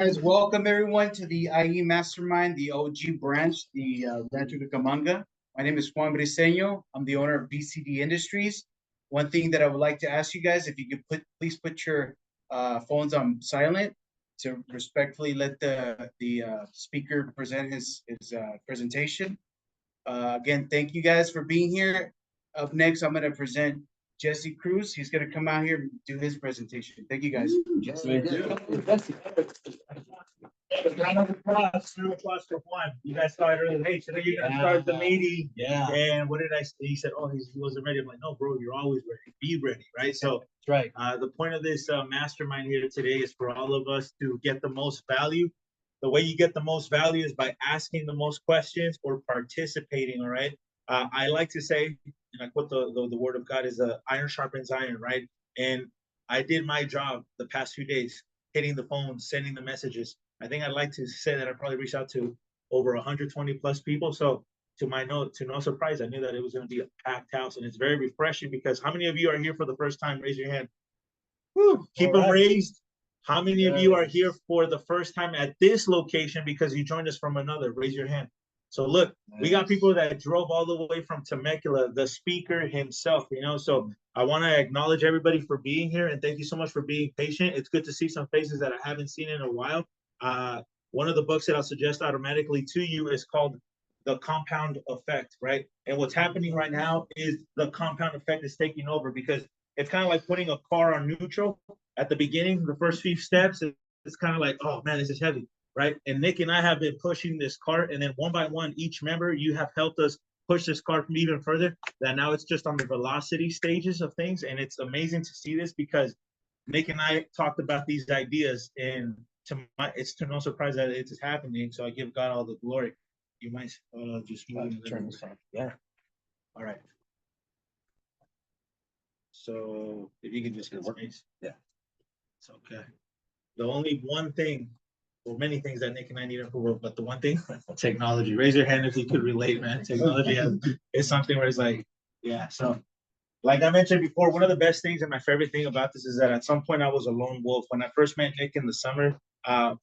Guys, welcome everyone to the IE Mastermind, the OG branch, the Rancho Cucamonga. My name is Juan Briseño. I'm the owner of BCD Industries. One thing that I would like to ask you guys, if you could please put your phones on silent to respectfully let the speaker present his presentation. Again, thank you guys for being here. Up next, I'm going to present Jesse Cruz. He's going to come out here and do his presentation. Thank you guys. Round of applause for Juan. You guys started early. Hey, today you're gonna start the meeting. Yeah. And what did I say? He said, "Oh, he wasn't ready." I'm like, "No, bro, you're always ready. Be ready, right?" So That's right. the point of this mastermind here today is for all of us to get the most value. The way you get the most value is by asking the most questions or participating. All right. I like to say, and I quote the word of God is iron sharpens iron, right? And I did my job the past few days, hitting the phone, sending the messages. I think I'd like to say that I probably reached out to over 120 plus people. So to no surprise, I knew that it was going to be a packed house, and it's very refreshing because how many of you are here for the first time? Raise your hand. Woo, keep them raised. How many of you are here for the first time at this location because you joined us from another? Raise your hand. So look, we got people that drove all the way from Temecula, the speaker himself, so I want to acknowledge everybody for being here, and thank you so much for being patient. It's good to see some faces that I haven't seen in a while. One of the books that I'll suggest automatically to you is called The Compound Effect, right? And what's happening right now is the compound effect is taking over because it's kind of like putting a car on neutral. At the beginning, the first few steps, it's kind of like, oh man, this is heavy, right? And Nick and I have been pushing this cart, and then one by one, each member, you have helped us push this cart from even further. That now it's just on the velocity stages of things, and it's amazing to see this because Nick and I talked about these ideas, and it's to no surprise that it is happening. So I give God all the glory. You might just turn this on. Yeah. All right. So if you can just hit space. Yeah. It's okay. The only one thing, well, many things that Nick and I need approval, but the one thing, technology. Raise your hand if you could relate, man. Technology is something where it's like, yeah. So like I mentioned before, one of the best things and my favorite thing about this is that at some point I was a lone wolf. When I first met Nick in the summer,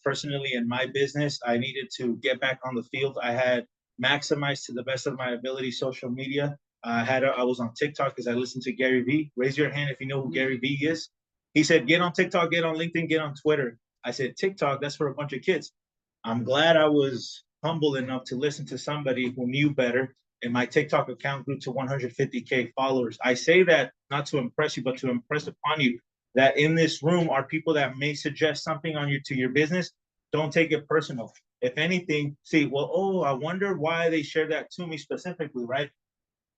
personally in my business, I needed to get back on the field. I had maximized to the best of my ability social media. I was on TikTok because I listened to Gary Vee. Raise your hand if you know who Gary Vee is. He said, get on TikTok, get on LinkedIn, get on Twitter. I said, TikTok, that's for a bunch of kids. I'm glad I was humble enough to listen to somebody who knew better, and my TikTok account grew to 150K followers. I say that not to impress you, but to impress upon you that in this room are people that may suggest something to your business. Don't take it personal. If anything, see, I wonder why they shared that to me specifically, right?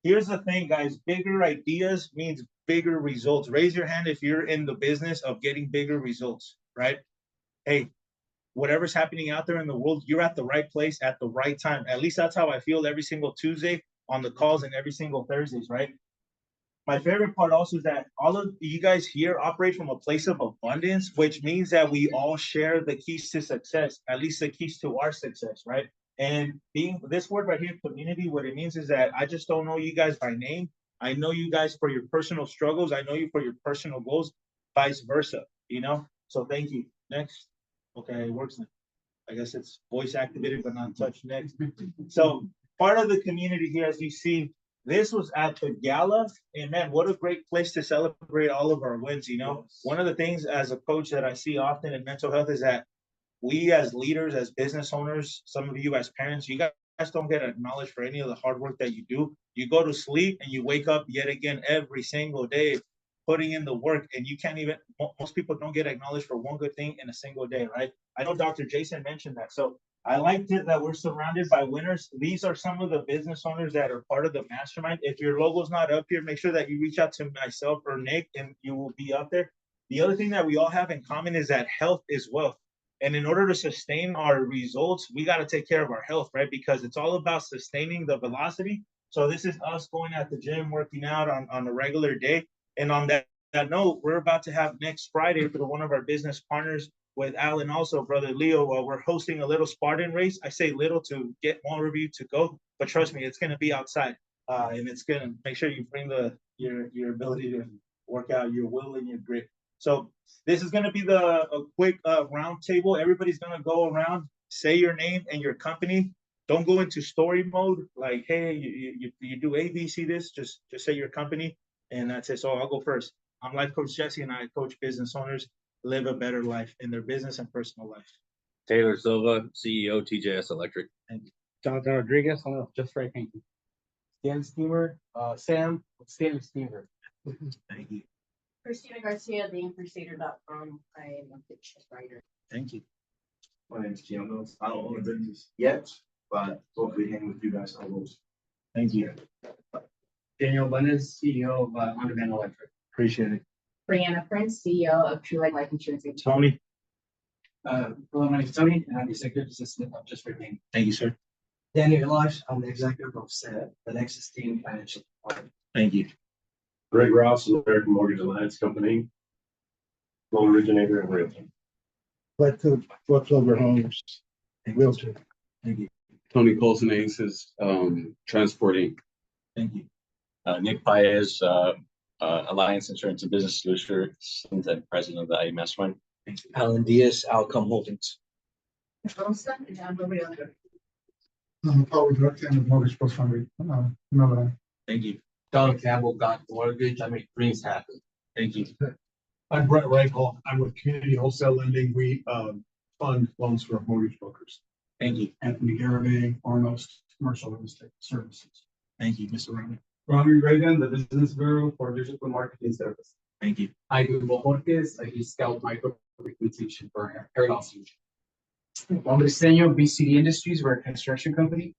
Here's the thing, guys. Bigger ideas means bigger results. Raise your hand if you're in the business of getting bigger results, right? Hey, whatever's happening out there in the world, you're at the right place at the right time. At least that's how I feel every single Tuesday on the calls and every single Thursdays, right? My favorite part also is that all of you guys here operate from a place of abundance, which means that we all share the keys to success, at least the keys to our success, right? And being this word right here, community, what it means is that I just don't know you guys by name. I know you guys for your personal struggles. I know you for your personal goals, vice versa, So thank you. Next. Okay, it works now. I guess it's voice activated, but not touch next. So part of the community here, as you see, this was at the gala, and man, what a great place to celebrate all of our wins. Yes. One of the things as a coach that I see often in mental health is that we as leaders, as business owners, some of you as parents, you guys don't get acknowledged for any of the hard work that you do. You go to sleep and you wake up yet again every single day putting in the work, and you can't even, most people don't get acknowledged for one good thing in a single day, right? I know Dr. Jason mentioned that. So I liked it that we're surrounded by winners. These are some of the business owners that are part of the mastermind. If your logo's not up here, make sure that you reach out to myself or Nick and you will be up there. The other thing that we all have in common is that health is wealth. And in order to sustain our results, we got to take care of our health, right? Because it's all about sustaining the velocity. So this is us going at the gym, working out on a regular day. And on that note, we're about to have next Friday for one of our business partners with Alan, also Brother Leo, we're hosting a little Spartan race. I say little to get more of you to go, but trust me, it's going to be outside, and it's going to make sure you bring your ability to work out, your will and your grit. So this is going to be a quick round table. Everybody's going to go around, say your name and your company. Don't go into story mode. Like, hey, you do A, B, C, this. Just say your company, and that's it. So I'll go first. I'm Life Coach Jesse, and I coach business owners live a better life in their business and personal life. Taylor Silva, CEO, TJS Electric. Thank you. Jonathan Rodriguez, I'm Just Right Thinking. Stan Steamer, Sam, Stan Steamer. Thank you. Christina Garcia, theincrusader.com. I am a fiction writer. Thank you. My name is Keanu. I don't own a business yet, but hopefully hang with you guys on those. Thank you. Daniel Bundes, CEO of On Demand Electric. Appreciate it. Brianna Prince, CEO of True Life Insurance Agency. Tony. Hello, my name is Tony, and I'm the executive assistant of Just Right Thinking. Thank you, sir. Daniel Elash, I'm the executive of the Nexus Team Financial. Thank you. Greg Ross, American Mortgage Alliance Company, loan originator and realtor. What Clover Homes, realtor. Thank you. Tony Colson Aces, transporting. Thank you. Nick Paez, Alliance Insurance and Business Solutions, and president of the IE Mastermind. Thank you. Alan Diaz, Outcome Holdings. Rosa, and I'm a realtor. Paul Direct and the Mortgage Pro Fund, remember Thank you. Don Campbell, Got Mortgage, I make dreams happen. Thank you. I'm Brett Reichel. I'm with Community Wholesale Lending. We fund loans for mortgage brokers. Thank you. Anthony Garabay, Foremost Commercial Real Estate Services. Thank you, Mr. Rami. Rami Reagan, the Business Bureau for Digital Marketing Service. Thank you. I do Bojorquez, I Scout Micro Recruitation for Hair Loss. Juan Briseño, BCD Industries, we're a construction company.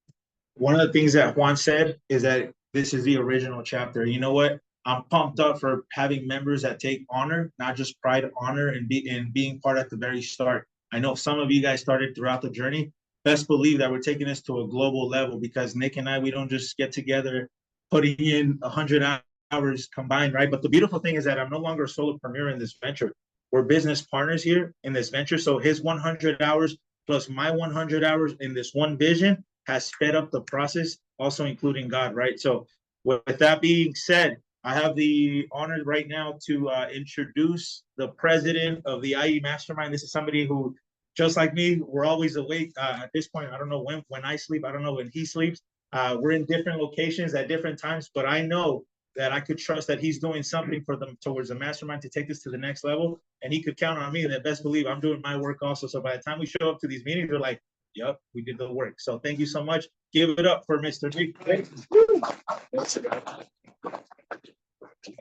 One of the things that Juan said is that this is the original chapter. You know what? I'm pumped up for having members that take honor, not just pride, honor, and being part at the very start. I know some of you guys started throughout the journey. Best believe that we're taking this to a global level, because Nick and I, we don't just get together putting in 100 hours combined, right? But the beautiful thing is that I'm no longer a solopreneur in this venture. We're business partners here in this venture. So his 100 hours plus my 100 hours in this one vision has sped up the process, also including God, right? So with that being said, I have the honor right now to introduce the president of the IE Mastermind. This is somebody who, just like me, we're always awake. At this point, I don't know when I sleep. I don't know when he sleeps. We're in different locations at different times, but I know that I could trust that he's doing something for them towards the mastermind to take this to the next level. And he could count on me, that best believe I'm doing my work also. So by the time we show up to these meetings, we're like, yep, we did the work. So thank you so much. Give it up for Mr. G.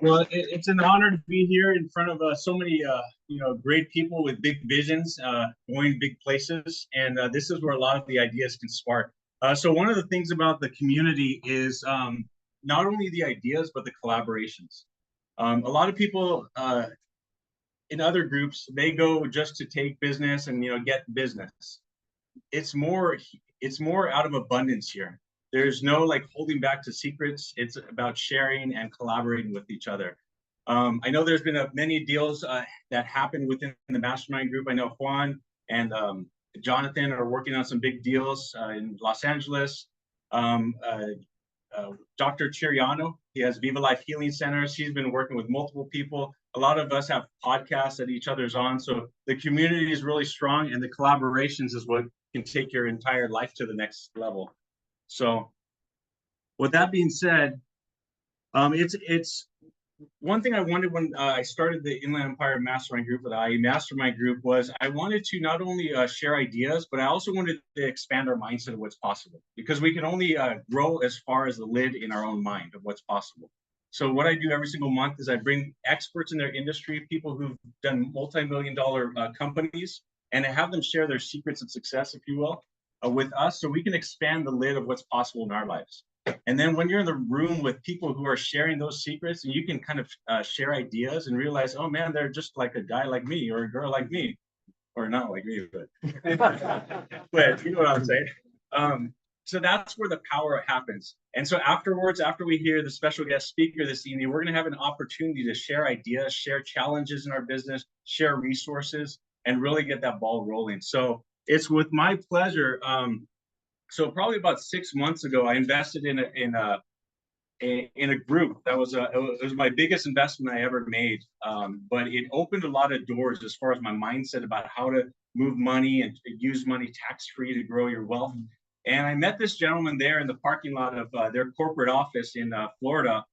Well, it's an honor to be here in front of so many, great people with big visions, going big places. And this is where a lot of the ideas can spark. So one of the things about the community is not only the ideas, but the collaborations. A lot of people in other groups, they go just to take business and, get business. It's more out of abundance here. There's no holding back to secrets. It's about sharing and collaborating with each other. I know there's been many deals that happen within the mastermind group. I know Juan and Jonathan are working on some big deals in Los Angeles. Dr. Chiriano, he has Viva Life Healing Centers. He's been working with multiple people. A lot of us have podcasts that each other's on. So the community is really strong, and the collaborations is what can take your entire life to the next level. So with that being said, it's one thing I wanted when I started the Inland Empire Mastermind Group with the IE Mastermind Group was I wanted to not only share ideas, but I also wanted to expand our mindset of what's possible, because we can only grow as far as the lid in our own mind of what's possible. So what I do every single month is I bring experts in their industry, people who've done multi-million-dollar companies, and I have them share their secrets of success, if you will, with us, so we can expand the lid of what's possible in our lives. And then when you're in the room with people who are sharing those secrets, and you can kind of share ideas and realize, oh man, they're just like a guy like me or a girl like me, or not like me, but but you know what I'm saying. So that's where the power happens. And so afterwards, after we hear the special guest speaker this evening, we're going to have an opportunity to share ideas, share challenges in our business, share resources, and really get that ball rolling. So it's with my pleasure. So probably about 6 months ago, I invested in in a group. That was it was my biggest investment I ever made. But it opened a lot of doors as far as my mindset about how to move money and use money tax-free to grow your wealth. And I met this gentleman there in the parking lot of their corporate office in Florida.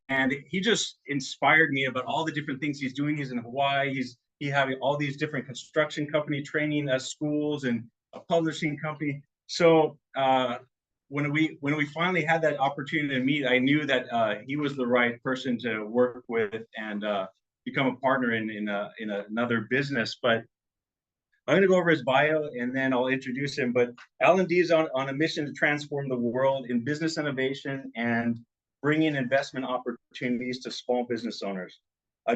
And he just inspired me about all the different things he's doing. He's in Hawaii. He having all these different construction company training schools and a publishing company. So when we finally had that opportunity to meet, I knew that he was the right person to work with and become a partner in another business. But I'm going to go over his bio and then I'll introduce him. But Alan D is on a mission to transform the world in business innovation and bringing investment opportunities to small business owners.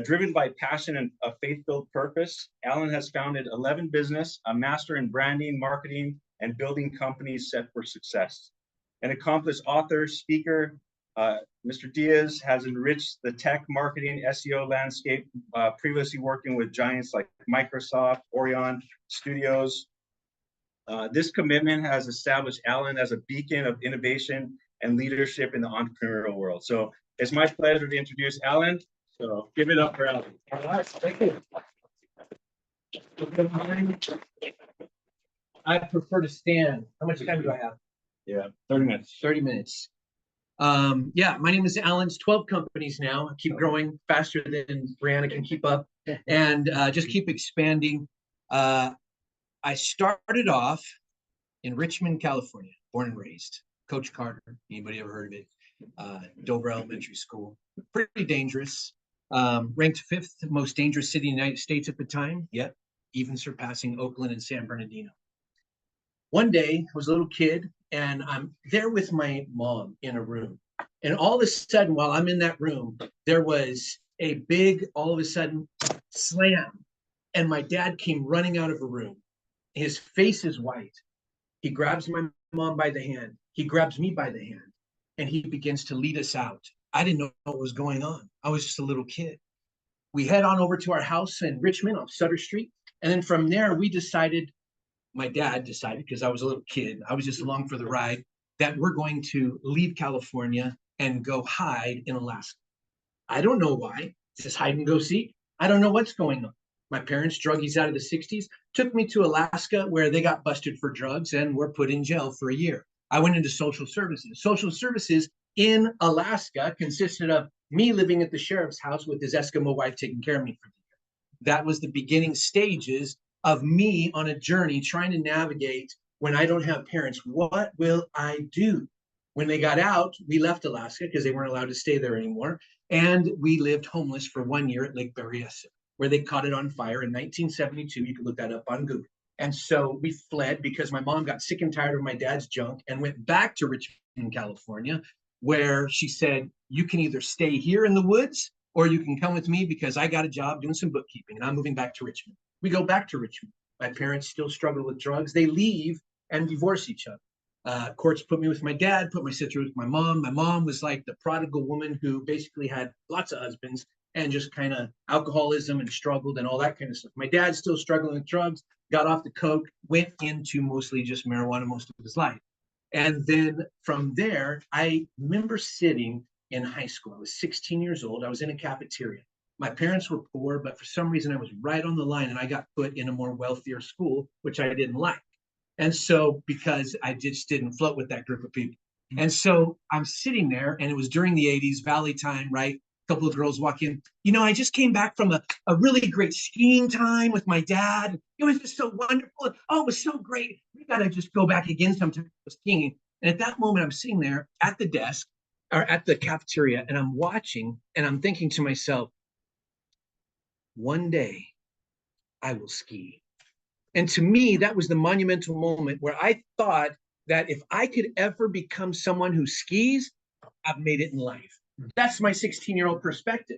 Driven by passion and a faith-filled purpose, Alan has founded 11 business, a master in branding, marketing, and building companies set for success. An accomplished author, speaker, Mr. Diaz has enriched the tech, marketing, SEO landscape, previously working with giants like Microsoft, Orion Studios. This commitment has established Alan as a beacon of innovation and leadership in the entrepreneurial world. So it's my pleasure to introduce Alan. So give it up for Alan. All right, thank you. I prefer to stand. How much time do I have? Yeah, 30 minutes. 30 minutes. Yeah, my name is Alan. It's 12 companies now. I keep growing faster than Brianna can keep up and just keep expanding. I started off in Richmond, California, born and raised. Coach Carter, anybody ever heard of it? Dover Elementary School. Pretty dangerous. Ranked 5th most dangerous city in the United States at the time, yet even surpassing Oakland and San Bernardino. One day, I was a little kid, and I'm there with my mom in a room. And all of a sudden, while I'm in that room, there was a big, all of a sudden, slam. And my dad came running out of a room. His face is white. He grabs my mom by the hand. He grabs me by the hand, and he begins to lead us out. I didn't know what was going on. I was just a little kid. We head on over to our house in Richmond on Sutter Street. And then from there, my dad decided, because I was a little kid, I was just along for the ride, that we're going to leave California and go hide in Alaska. I don't know why. It's just hide and go seek. I don't know what's going on. My parents, druggies out of the 60s, took me to Alaska where they got busted for drugs and were put in jail for a year. I went into social services. Social services in Alaska consisted of me living at the sheriff's house with his Eskimo wife taking care of me for the year. That was the beginning stages of me on a journey trying to navigate when I don't have parents. What will I do? When they got out, we left Alaska because they weren't allowed to stay there anymore. And we lived homeless for 1 year at Lake Berryessa, where they caught it on fire in 1972. You can look that up on Google. And so we fled because my mom got sick and tired of my dad's junk and went back to Richmond, California, where she said, you can either stay here in the woods or you can come with me because I got a job doing some bookkeeping and I'm moving back to Richmond. We go back to Richmond. My parents still struggle with drugs. They leave and divorce each other. Courts put me with my dad, put my sister with my mom. My mom was like the prodigal woman who basically had lots of husbands and just kind of alcoholism and struggled and all that kind of stuff. My dad's still struggling with drugs, got off the coke, went into mostly just marijuana most of his life. And then from there, I remember sitting in high school. I was 16 years old. I was in a cafeteria. My parents were poor, but for some reason I was right on the line and I got put in a more wealthier school, which I didn't like. And so, because I just didn't float with that group of people. And so I'm sitting there and it was during the 80s, Valley time, right? A couple of girls walk in. You know, I just came back from a really great skiing time with my dad. It was just so wonderful. Oh, it was so great. We got to just go back again sometime for skiing. And at that moment, I'm sitting there at the desk or at the cafeteria and I'm watching and I'm thinking to myself, one day I will ski. And to me, that was the monumental moment where I thought that if I could ever become someone who skis, I've made it in life. That's my 16-year-old perspective.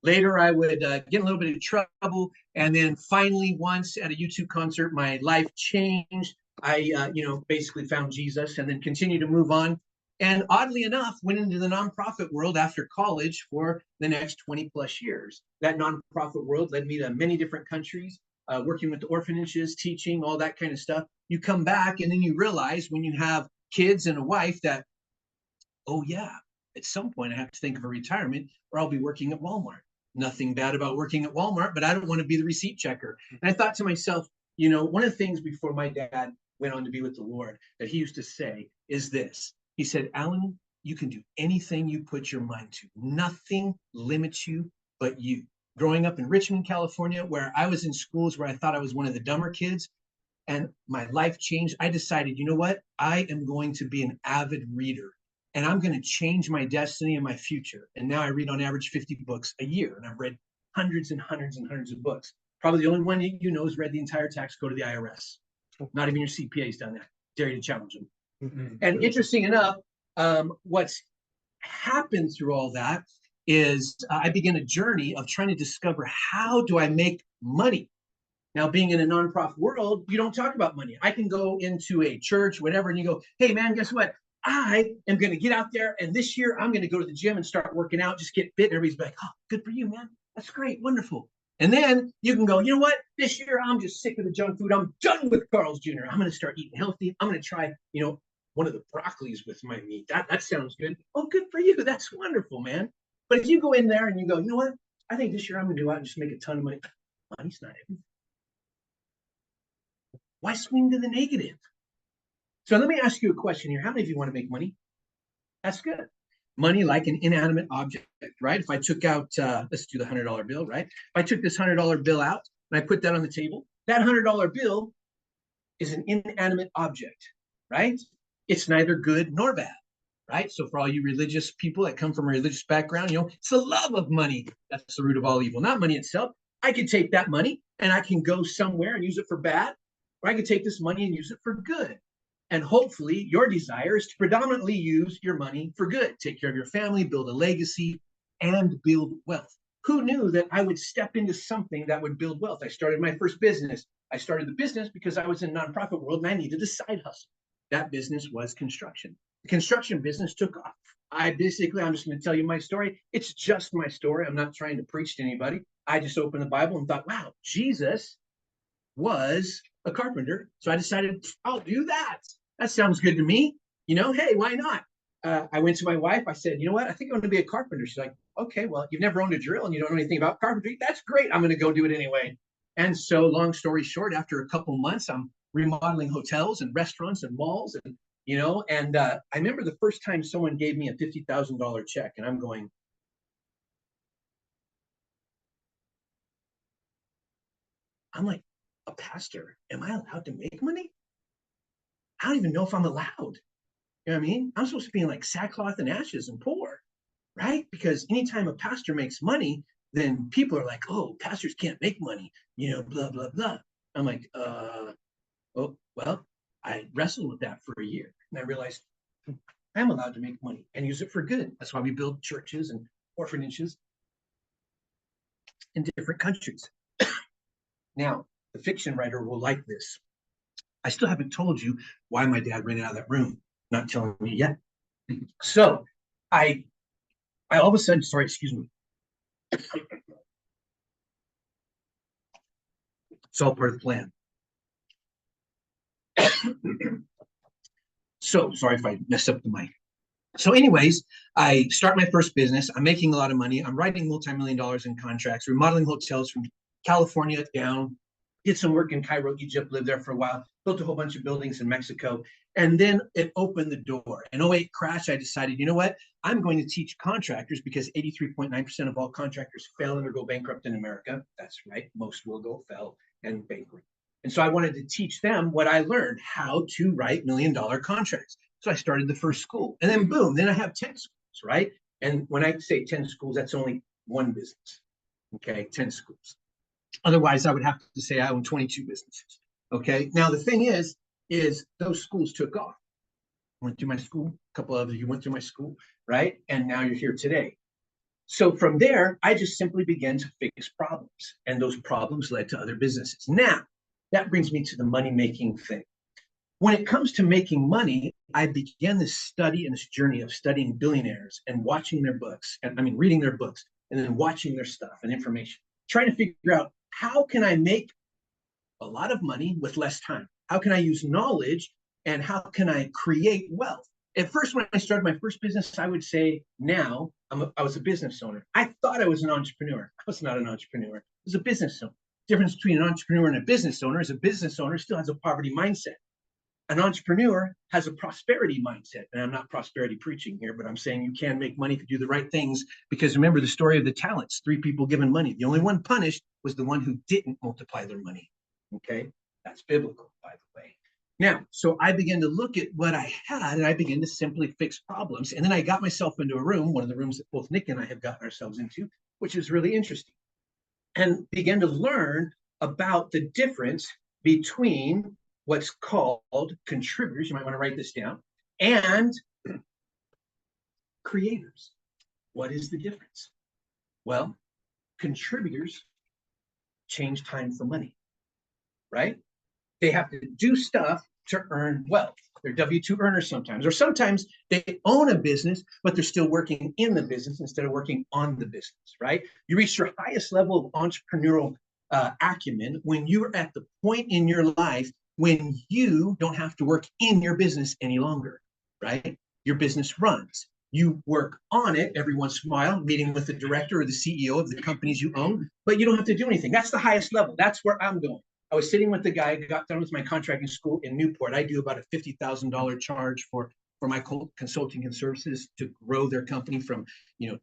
Later, I would get in a little bit of trouble. And then finally, once at a U2 concert, my life changed. I, basically found Jesus and then continued to move on. And oddly enough, went into the nonprofit world after college for the next 20 plus years. That nonprofit world led me to many different countries, working with the orphanages, teaching, all that kind of stuff. You come back and then you realize when you have kids and a wife that, oh yeah, at some point I have to think of a retirement or I'll be working at Walmart. Nothing bad about working at Walmart, but I don't want to be the receipt checker. And I thought to myself, you know, one of the things before my dad went on to be with the Lord that he used to say is this. He said, Alan, you can do anything you put your mind to. Nothing limits you but you. Growing up in Richmond, California, where I was in schools where I thought I was one of the dumber kids, and my life changed. I decided, you know what? I am going to be an avid reader, and I'm going to change my destiny and my future. And now I read on average 50 books a year, and I've read hundreds and hundreds and hundreds of books. Probably the only one you know has read the entire tax code of the IRS. Not even your CPA's done that. Dare you to challenge them. And interesting enough, what's happened through all that is I began a journey of trying to discover, how do I make money? Now, being in a nonprofit world, you don't talk about money. I can go into a church, whatever, and you go, hey, man, guess what? I am going to get out there, and this year I'm going to go to the gym and start working out, just get fit. And everybody's like, oh, good for you, man. That's great. Wonderful. And then you can go, you know what? This year I'm just sick of the junk food. I'm done with Carl's Jr. I'm going to start eating healthy. I'm going to try, you know, one of the broccolis with my meat. That sounds good. Oh, good for you. That's wonderful, man. But if you go in there and you go, you know what? I think this year I'm going to go out and just make a ton of money. Money's not everything. Why swing to the negative? So let me ask you a question here. How many of you want to make money? That's good. Money like an inanimate object, right? If I took out, let's do the $100 bill, right? If I took this $100 bill out and I put that on the table, that $100 bill is an inanimate object, right? It's neither good nor bad, right? So for all you religious people that come from a religious background, you know, it's the love of money that's the root of all evil, not money itself. I could take that money and I can go somewhere and use it for bad, or I could take this money and use it for good. And hopefully your desire is to predominantly use your money for good, take care of your family, build a legacy, and build wealth. Who knew that I would step into something that would build wealth? I started my first business. I started the business because I was in the nonprofit world and I needed a side hustle. That business was construction. The construction business took off. I'm just going to tell you my story. It's just my story. I'm not trying to preach to anybody. I just opened the Bible and thought, wow, Jesus was a carpenter. So I decided, I'll do that. That sounds good to me. You know, hey, why not? I went to my wife. I said, you know what? I think I'm going to be a carpenter. She's like, okay, well, you've never owned a drill and you don't know anything about carpentry. That's great. I'm going to go do it anyway. And so long story short, after a couple months, I'm remodeling hotels and restaurants and malls. And, you know, and I remember the first time someone gave me a $50,000 check and I'm going, I'm like, a pastor, am I allowed to make money? I don't even know if I'm allowed. You know what I mean? I'm supposed to be in like sackcloth and ashes and poor, right? Because anytime a pastor makes money, then people are like, oh, pastors can't make money, you know, blah, blah, blah. I'm like, oh, well, I wrestled with that for a year. And I realized I'm allowed to make money and use it for good. That's why we build churches and orphanages in different countries. Now, the fiction writer will like this. I still haven't told you why my dad ran out of that room. Not telling me yet. So I all of a sudden, sorry, excuse me. It's all part of the plan. So sorry if I messed up the mic. So anyways, I start my first business. I'm making a lot of money. I'm writing multi-million dollars in contracts, remodeling hotels from California down. Did some work in Cairo, Egypt, lived there for a while, built a whole bunch of buildings in Mexico. And then it opened the door. In 08 crash, I decided, you know what? I'm going to teach contractors because 83.9% of all contractors fail and or go bankrupt in America. That's right. Most will go fail and bankrupt. And so I wanted to teach them what I learned, how to write $1 million contracts. So I started the first school and then boom, then I have 10 schools, right? And when I say 10 schools, that's only one business. Okay, 10 schools. Otherwise, I would have to say I own 22 businesses. Okay. Now, the thing is those schools took off. I went through my school. A couple of you went through my school, right? And now you're here today. So from there, I just simply began to fix problems. And those problems led to other businesses. Now, that brings me to the money-making thing. When it comes to making money, I began this study and this journey of studying billionaires and watching their books, and I mean, reading their books and then watching their stuff and information, trying to figure out how can I make a lot of money with less time? How can I use knowledge and how can I create wealth? At first, when I started my first business, I would say now I was a business owner. I thought I was an entrepreneur. I was not an entrepreneur. I was a business owner. Difference between an entrepreneur and a business owner is a business owner still has a poverty mindset. An entrepreneur has a prosperity mindset. And I'm not prosperity preaching here, but I'm saying you can make money if you do the right things. Because remember the story of the talents, 3 people given money. The only one punished was the one who didn't multiply their money. Okay, that's biblical, by the way. Now, so I began to look at what I had and I began to simply fix problems. And then I got myself into a room, one of the rooms that both Nick and I have gotten ourselves into, which is really interesting, and began to learn about the difference between what's called contributors, you might want to write this down, and creators. What is the difference? Well, contributors change time for money, right? They have to do stuff to earn wealth. They're W-2 earners sometimes, or sometimes they own a business, but they're still working in the business instead of working on the business, right? You reach your highest level of entrepreneurial acumen when you're at the point in your life when you don't have to work in your business any longer, right? Your business runs. You work on it every once in a while, meeting with the director or the CEO of the companies you own, but you don't have to do anything. That's the highest level. That's where I'm going. I was sitting with the guy who got done with my contracting school in Newport. I do about a $50,000 charge for my consulting and services to grow their company from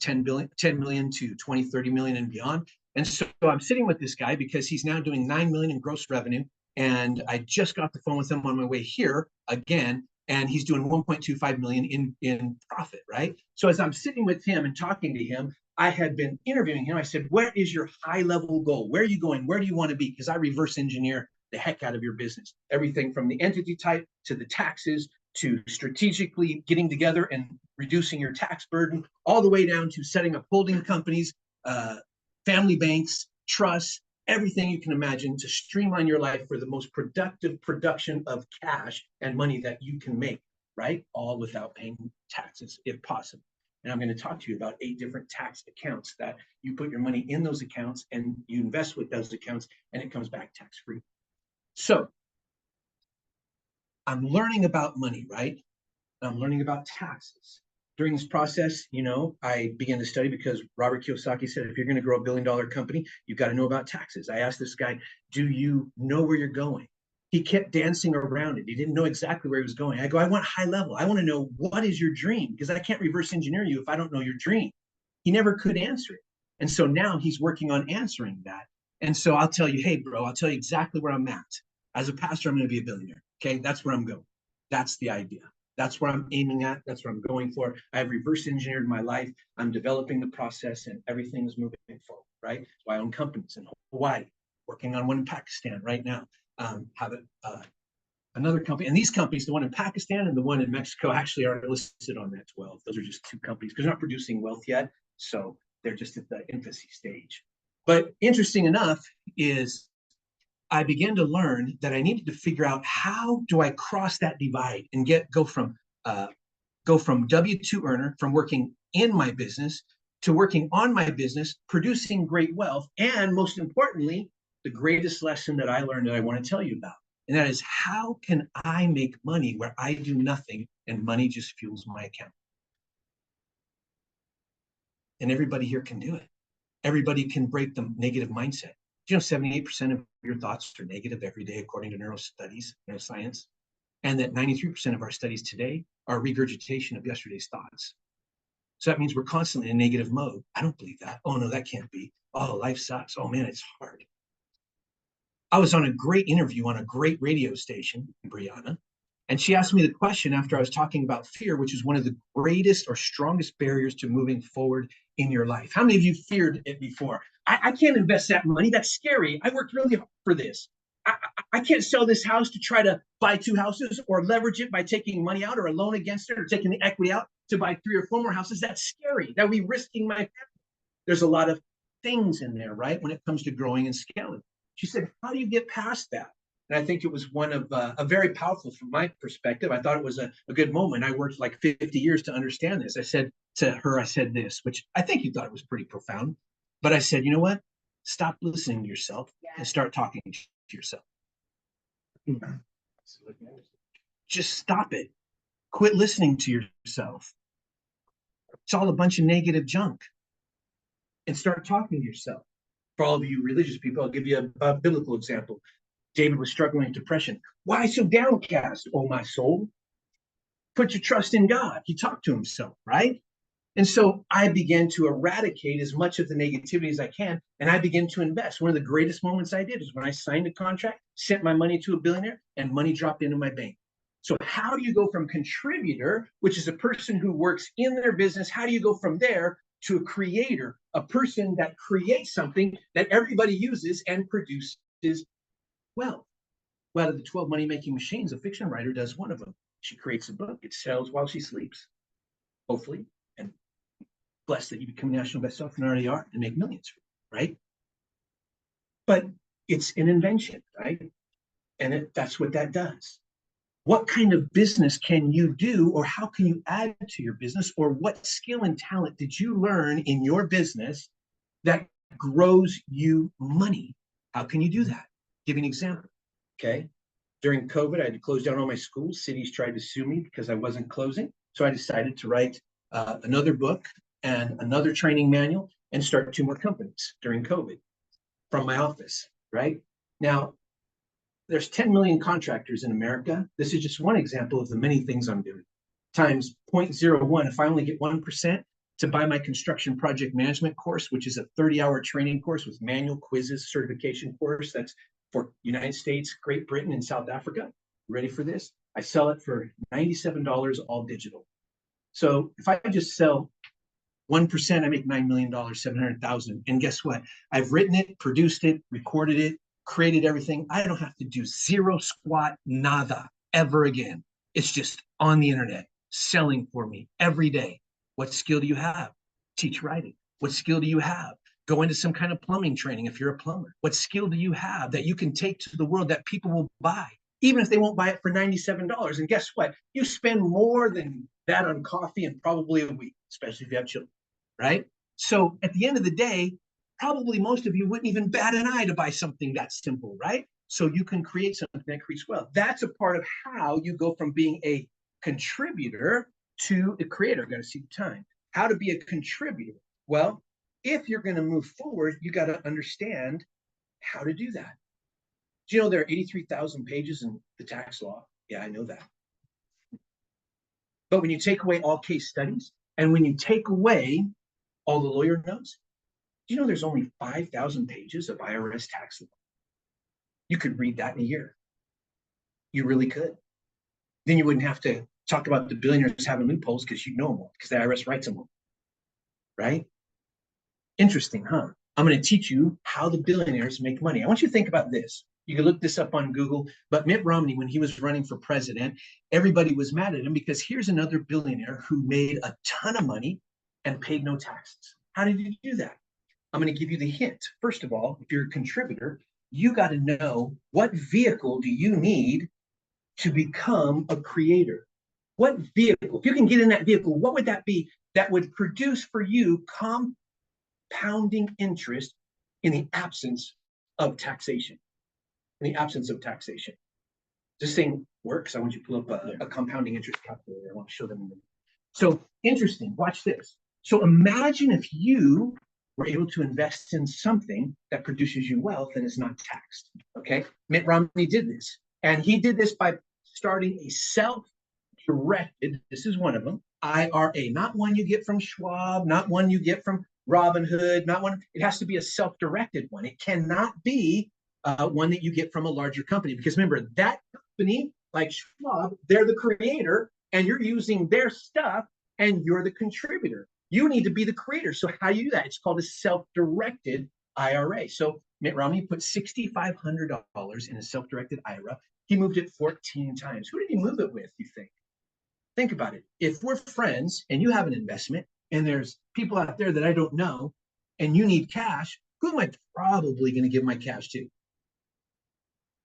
10 million to 20, 30 million and beyond. And so I'm sitting with this guy because he's now doing 9 million in gross revenue. And I just got the phone with him on my way here again, and he's doing 1.25 million in profit, right? So as I'm sitting with him and talking to him, I had been interviewing him. I said, where is your high level goal? Where are you going? Where do you want to be? Because I reverse engineer the heck out of your business. Everything from the entity type to the taxes to strategically getting together and reducing your tax burden, all the way down to setting up holding companies, family banks, trusts, everything you can imagine to streamline your life for the most productive production of cash and money that you can make, right? All without paying taxes, if possible. And I'm going to talk to you about 8 different tax accounts that you put your money in those accounts and you invest with those accounts and it comes back tax-free. So I'm learning about money, right? I'm learning about taxes. During this process, I began to study because Robert Kiyosaki said, if you're going to grow $1 billion company, you've got to know about taxes. I asked this guy, do you know where you're going? He kept dancing around it. He didn't know exactly where he was going. I go, I want high level. I want to know, what is your dream? Because I can't reverse engineer you if I don't know your dream. He never could answer it. And so now he's working on answering that. And so I'll tell you, hey, bro, I'll tell you exactly where I'm at. As a pastor, I'm going to be a billionaire. Okay, that's where I'm going. That's the idea. That's where I'm aiming at. That's what I'm going for. I have reverse engineered my life. I'm developing the process and everything is moving forward, right? So I own companies in Hawaii, working on one in Pakistan right now. Have another company, and these companies, the one in Pakistan and the one in Mexico, actually are listed on that 12. Those are just 2 companies because they're not producing wealth yet, so they're just at the infancy stage. But interesting enough is I began to learn that I needed to figure out, how do I cross that divide and go from W-2 earner, from working in my business to working on my business, producing great wealth, and most importantly, the greatest lesson that I learned that I want to tell you about. And that is, how can I make money where I do nothing and money just fuels my account? And everybody here can do it. Everybody can break the negative mindset. 78% of your thoughts are negative every day, according to neuroscience, and that 93% of our studies today are regurgitation of yesterday's thoughts. So that means we're constantly in negative mode. I don't believe that. Oh, no, that can't be. Oh, life sucks. Oh, man, it's hard. I was on a great interview on a great radio station, Brianna, and she asked me the question after I was talking about fear, which is one of the greatest or strongest barriers to moving forward in your life. How many of you feared it before? I can't invest that money. That's scary. I worked really hard for this. I can't sell this house to try to buy 2 houses or leverage it by taking money out or a loan against it or taking the equity out to buy 3 or 4 more houses. That's scary. That would be risking my family. There's a lot of things in there, right, when it comes to growing and scaling. She said, how do you get past that? And I think it was one of a very powerful from my perspective. I thought it was a good moment. I worked like 50 years to understand this. I said to her, I said this, which I think you thought it was pretty profound. But I said, you know what? Stop listening to yourself and start talking to yourself. Just stop it. Quit listening to yourself. It's all a bunch of negative junk. And start talking to yourself. For all of you religious people, I'll give you a biblical example. David was struggling with depression. Why so downcast, oh my soul? Put your trust in God. He talked to himself, right? And so I began to eradicate as much of the negativity as I can, and I began to invest. One of the greatest moments I did is when I signed a contract, sent my money to a billionaire, and money dropped into my bank. So how do you go from contributor, which is a person who works in their business, how do you go from there to a creator, a person that creates something that everybody uses and produces wealth? Well, out of the 12 money-making machines, a fiction writer does one of them. She creates a book. It sells while she sleeps, hopefully, and blessed that you become a national bestseller and already are and make millions, right? But it's an invention, right? And that's what that does. What kind of business can you do, or how can you add to your business, or what skill and talent did you learn in your business that grows you money? How can you do that? Give you an example, okay? During COVID, I had to close down all my schools. Cities tried to sue me because I wasn't closing. So I decided to write another book and another training manual and start 2 more companies during COVID from my office, right? Now, there's 10 million contractors in America. This is just one example of the many things I'm doing. Times 0.01, if I only get 1% to buy my construction project management course, which is a 30-hour training course with manual quizzes, certification course, that's for United States, Great Britain, and South Africa. Ready for this? I sell it for $97, all digital. So if I just sell 1%, I make $9 million, 700,000. And guess what? I've written it, produced it, recorded it, created everything. I don't have to do zero squat, nada ever again. It's just on the internet, selling for me every day. What skill do you have? Teach writing. What skill do you have? Go into some kind of plumbing training if you're a plumber. What skill do you have that you can take to the world that people will buy, even if they won't buy it for $97? And guess what? You spend more than that on coffee in probably a week, especially if you have children, right? So at the end of the day, probably most of you wouldn't even bat an eye to buy something that simple, right? So you can create something that creates wealth. That's a part of how you go from being a contributor to a creator. Got to see the time. How to be a contributor? Well, if you're going to move forward, you got to understand how to do that. Do you know there are 83,000 pages in the tax law? Yeah, I know that. But when you take away all case studies and when you take away all the lawyer notes, do you know there's only 5,000 pages of IRS tax law? You could read that in a year. You really could. Then you wouldn't have to talk about the billionaires having loopholes because you know them all, because the IRS writes them all, right? Interesting, huh? I'm going to teach you how the billionaires make money. I want you to think about this. You can look this up on Google, but Mitt Romney, when he was running for president, everybody was mad at him because here's another billionaire who made a ton of money and paid no taxes. How did he do that? I'm going to give you the hint. First of all, if you're a contributor, you got to know what vehicle do you need to become a creator? What vehicle? If you can get in that vehicle, what would that be that would produce for you compounding interest in the absence of taxation? In the absence of taxation. This thing works. I want you to pull up a compounding interest calculator. I want to show them. So interesting. Watch this. So imagine if you were able to invest in something that produces you wealth and is not taxed. Okay. Mitt Romney did this. And he did this by starting a self-directed, this is one of them, IRA, not one you get from Schwab, not one you get from Robinhood, not one. It has to be a self-directed one. It cannot be one that you get from a larger company. Because remember, that company, like Schwab, they're the creator and you're using their stuff and you're the contributor. You need to be the creator. So how do you do that? It's called a self-directed IRA. So Mitt Romney put $6,500 in a self-directed IRA. He moved it 14 times. Who did he move it with, you think? Think about it. If we're friends and you have an investment and there's people out there that I don't know and you need cash, who am I probably going to give my cash to?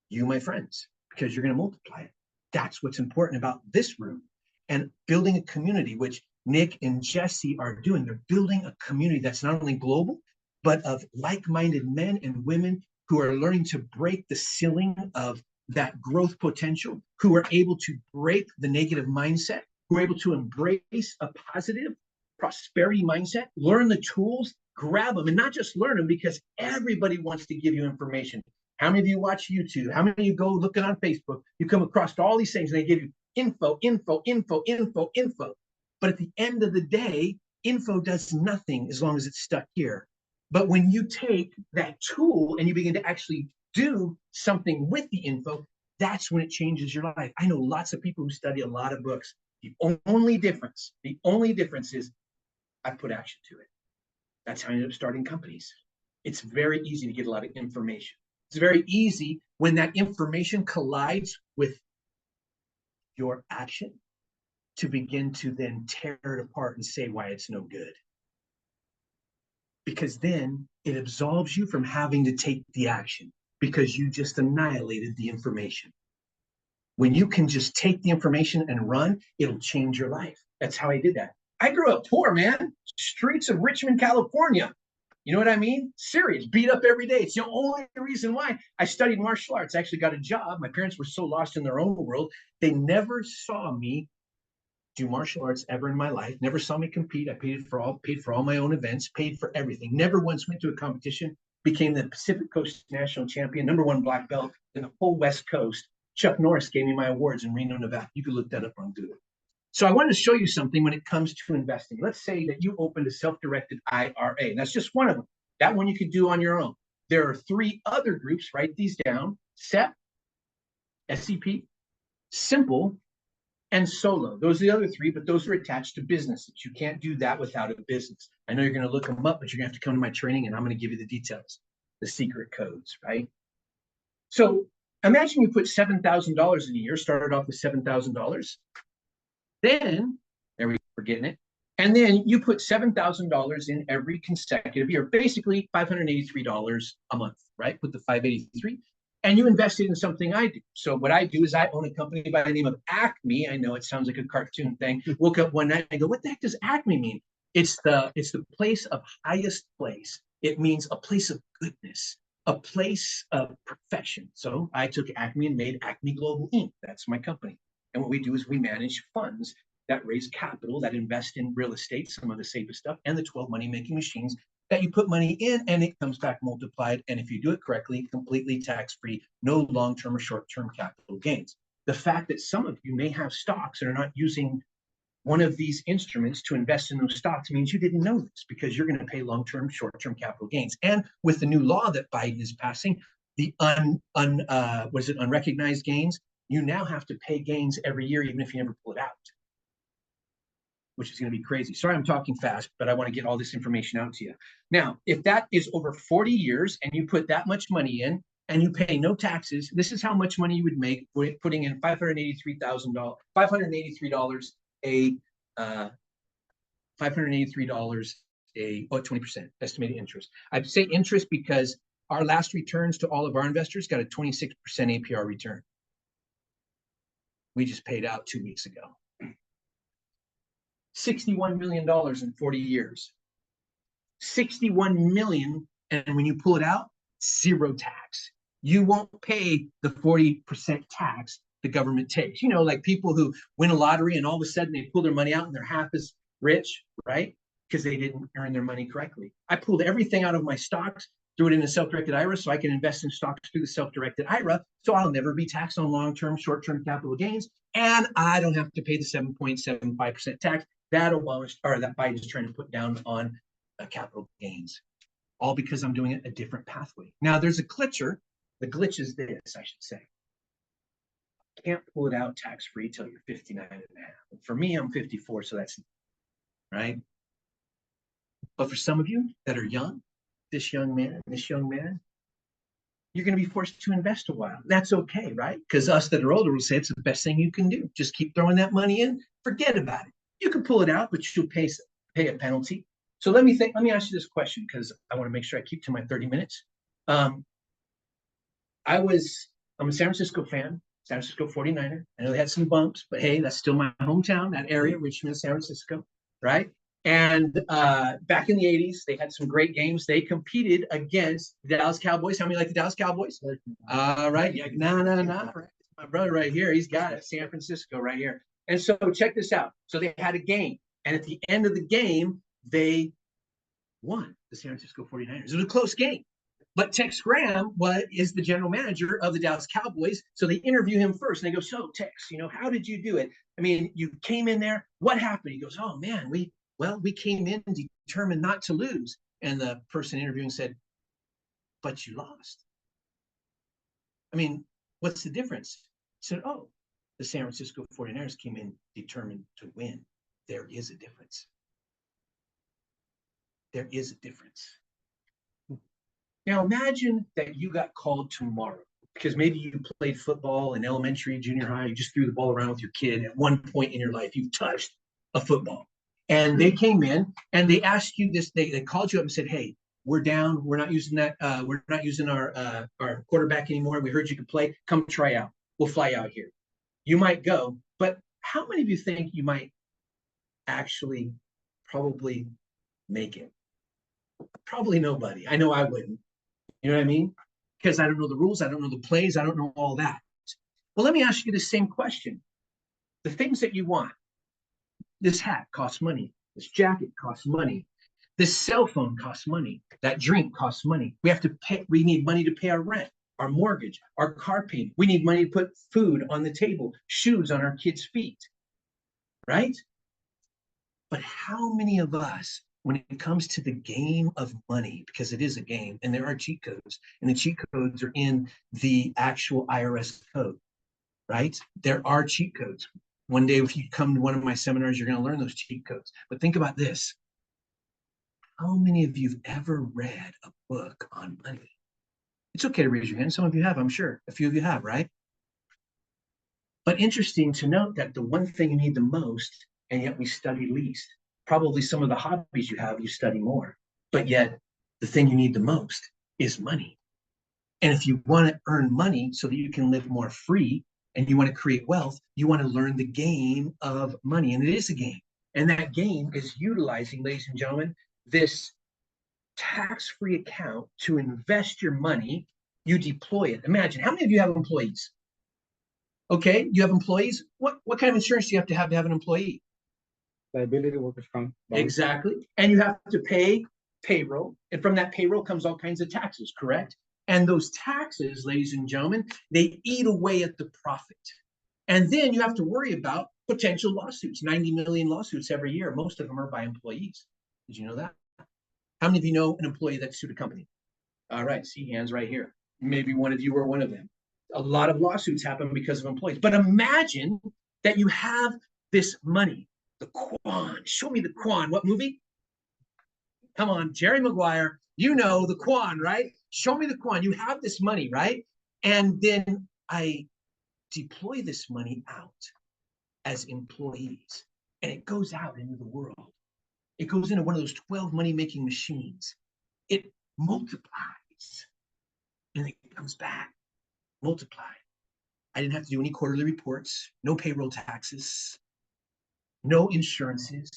You, my friends, because you're going to multiply it. That's what's important about this room. And building a community, which Nick and Jesse are doing. They're building a community that's not only global, but of like-minded men and women who are learning to break the ceiling of that growth potential, who are able to break the negative mindset who are able to embrace a positive prosperity mindset, learn the tools, grab them, and not just learn them, because everybody wants to give you information. How many of you watch YouTube? How many of you go looking on Facebook? You come across all these things and they give you info. But at the end of the day, info does nothing as long as it's stuck here. But when you take that tool and you begin to actually do something with the info, that's when it changes your life. I know lots of people who study a lot of books. The only difference is I put action to it. That's how I ended up starting companies. It's very easy to get a lot of information. It's very easy when that information collides with your action to begin to then tear it apart and say why it's no good. Because then it absolves you from having to take the action, because you just annihilated the information. When you can just take the information and run, it'll change your life. That's how I did that. I grew up poor, man. Streets of Richmond, California. You know what I mean? Serious, beat up every day. It's the only reason why I studied martial arts. I actually got a job. My parents were so lost in their own world. They never saw me do martial arts ever in my life. Never saw me compete. I paid for all my own events, paid for everything. Never once went to a competition. Became the Pacific Coast National Champion, #1 black belt in the whole West Coast. Chuck Norris gave me my awards in Reno, Nevada. You can look that up on Google. So I wanted to show you something when it comes to investing. Let's say that you opened a self-directed IRA. And that's just one of them. That one you could do on your own. There are 3 other groups. Write these down: SEP, SEP, Simple, and Solo. Those are the other 3, but those are attached to businesses. You can't do that without a business. I know you're going to look them up, but you're going to have to come to my training, and I'm going to give you the details, the secret codes, right? So imagine you put $7,000 in a year, started off with $7,000. Then, we're getting it. And then you put $7,000 in every consecutive year, basically $583 a month, right? Put the 583, and you invested in something I do. So what I do is I own a company by the name of Acme. I know it sounds like a cartoon thing. Woke up one night and I go, what the heck does Acme mean? It's the place of highest place. It means a place of goodness, a place of perfection. So I took Acme and made Acme Global Inc. That's my company. And what we do is we manage funds that raise capital, that invest in real estate, some of the safest stuff, and the 12 money-making machines that you put money in and it comes back multiplied. And if you do it correctly, completely tax-free, no long-term or short-term capital gains. The fact that some of you may have stocks and are not using one of these instruments to invest in those stocks means you didn't know this, because you're going to pay long-term, short-term capital gains. And with the new law that Biden is passing, the unrecognized gains, you now have to pay gains every year, even if you never pull it out, which is going to be crazy. Sorry, I'm talking fast, but I want to get all this information out to you. Now, if that is over 40 years and you put that much money in and you pay no taxes, this is how much money you would make putting in $583 20% estimated interest. I'd say interest because our last returns to all of our investors got a 26% APR return. We just paid out 2 weeks ago. $61 million in 40 years. 61 million, and when you pull it out, 0 tax. You won't pay the 40% tax the government takes. You know, like people who win a lottery and all of a sudden they pull their money out and they're half as rich, right? Because they didn't earn their money correctly. I pulled everything out of my stocks, threw it in a self-directed IRA so I can invest in stocks through the self-directed IRA, so I'll never be taxed on long-term, short-term capital gains, and I don't have to pay the 7.75% tax that Biden's trying to put down on capital gains, all because I'm doing it a different pathway. Now, there's a glitcher. The glitch is this, I should say. Can't pull it out tax-free till you're 59 and a half. For me, I'm 54, so that's right. But for some of you that are young, this young man, you're going to be forced to invest a while. That's okay, right? Because us that are older will say it's the best thing you can do. Just keep throwing that money in. Forget about it. You can pull it out, but you'll pay a penalty. So let me ask you this question, because I want to make sure I keep to my 30 minutes. I'm a San Francisco fan, San Francisco 49er. I know they had some bumps, but hey, that's still my hometown, that area, Richmond, San Francisco, right? And back in the 80s, they had some great games. They competed against the Dallas Cowboys. How many like the Dallas Cowboys? Right? Yeah, no. Right. My brother right here, he's got it. San Francisco right here. And so check this out. So they had a game. And at the end of the game, they won the San Francisco 49ers. It was a close game. But Tex Graham is the general manager of the Dallas Cowboys. So they interview him first. And they go, so Tex, how did you do it? I mean, you came in there. What happened? He goes, oh, man, we came in determined not to lose. And the person interviewing said, but you lost. I mean, what's the difference? He said, oh, the San Francisco 49ers came in determined to win. There is a difference. There is a difference. Now imagine that you got called tomorrow because maybe you played football in elementary, junior high, you just threw the ball around with your kid at one point in your life, you touched a football. And they came in and they asked you this, they called you up and said, hey, we're down, we're not using that, we're not using our quarterback anymore. We heard you could play, come try out. We'll fly out here. You might go, but how many of you think you might actually probably make it? Probably nobody. I know I wouldn't. You know what I mean? Because I don't know the rules. I don't know the plays. I don't know all that. Well, let me ask you the same question. The things that you want. This hat costs money. This jacket costs money. This cell phone costs money. That drink costs money. We have to pay. We need money to pay our rent, our mortgage, our car payment. We need money to put food on the table, shoes on our kids' feet. Right? But how many of us, when it comes to the game of money, because it is a game and there are cheat codes, and the cheat codes are in the actual IRS code, right? There are cheat codes. One day, if you come to one of my seminars, you're going to learn those cheat codes. But think about this. How many of you have ever read a book on money? It's okay to raise your hand. Some of you have, I'm sure. A few of you have, right? But interesting to note that the one thing you need the most, and yet we study least. Probably some of the hobbies you have, you study more. But yet, the thing you need the most is money. And if you want to earn money so that you can live more free and you want to create wealth, you want to learn the game of money. And it is a game. And that game is utilizing, ladies and gentlemen, this tax-free account to invest your money. You deploy it. Imagine, how many of you have employees? Okay, you have employees. What kind of insurance do you have an employee? Liability, workers' comp. Exactly. And you have to pay payroll. And from that payroll comes all kinds of taxes, correct? And those taxes, ladies and gentlemen, they eat away at the profit. And then you have to worry about potential lawsuits, 90 million lawsuits every year. Most of them are by employees. Did you know that? How many of you know an employee that sued a company? All right, see hands right here. Maybe one of you are one of them. A lot of lawsuits happen because of employees. But imagine that you have this money. The Quan. Show me the Quan. What movie? Come on, Jerry Maguire. You know the Quan, right? Show me the Quan. You have this money, right? And then I deploy this money out as employees. And it goes out into the world. It goes into one of those 12 money-making machines. It multiplies. And it comes back. Multiplied. I didn't have to do any quarterly reports. No payroll taxes. No insurances.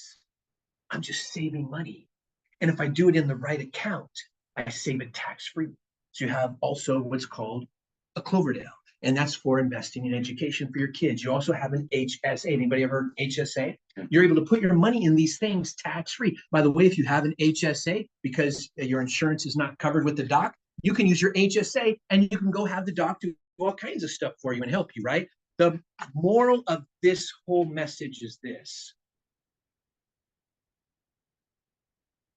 I'm just saving money. And if I do it in the right account, I save it tax-free. So you have also what's called a Cloverdale, and that's for investing in education for your kids. You also have an HSA. Anybody ever heard HSA? You're able to put your money in these things tax-free. By the way, if you have an HSA, because your insurance is not covered with the doc, you can use your HSA and you can go have the doc do all kinds of stuff for you and help you, right? The moral of this whole message is this.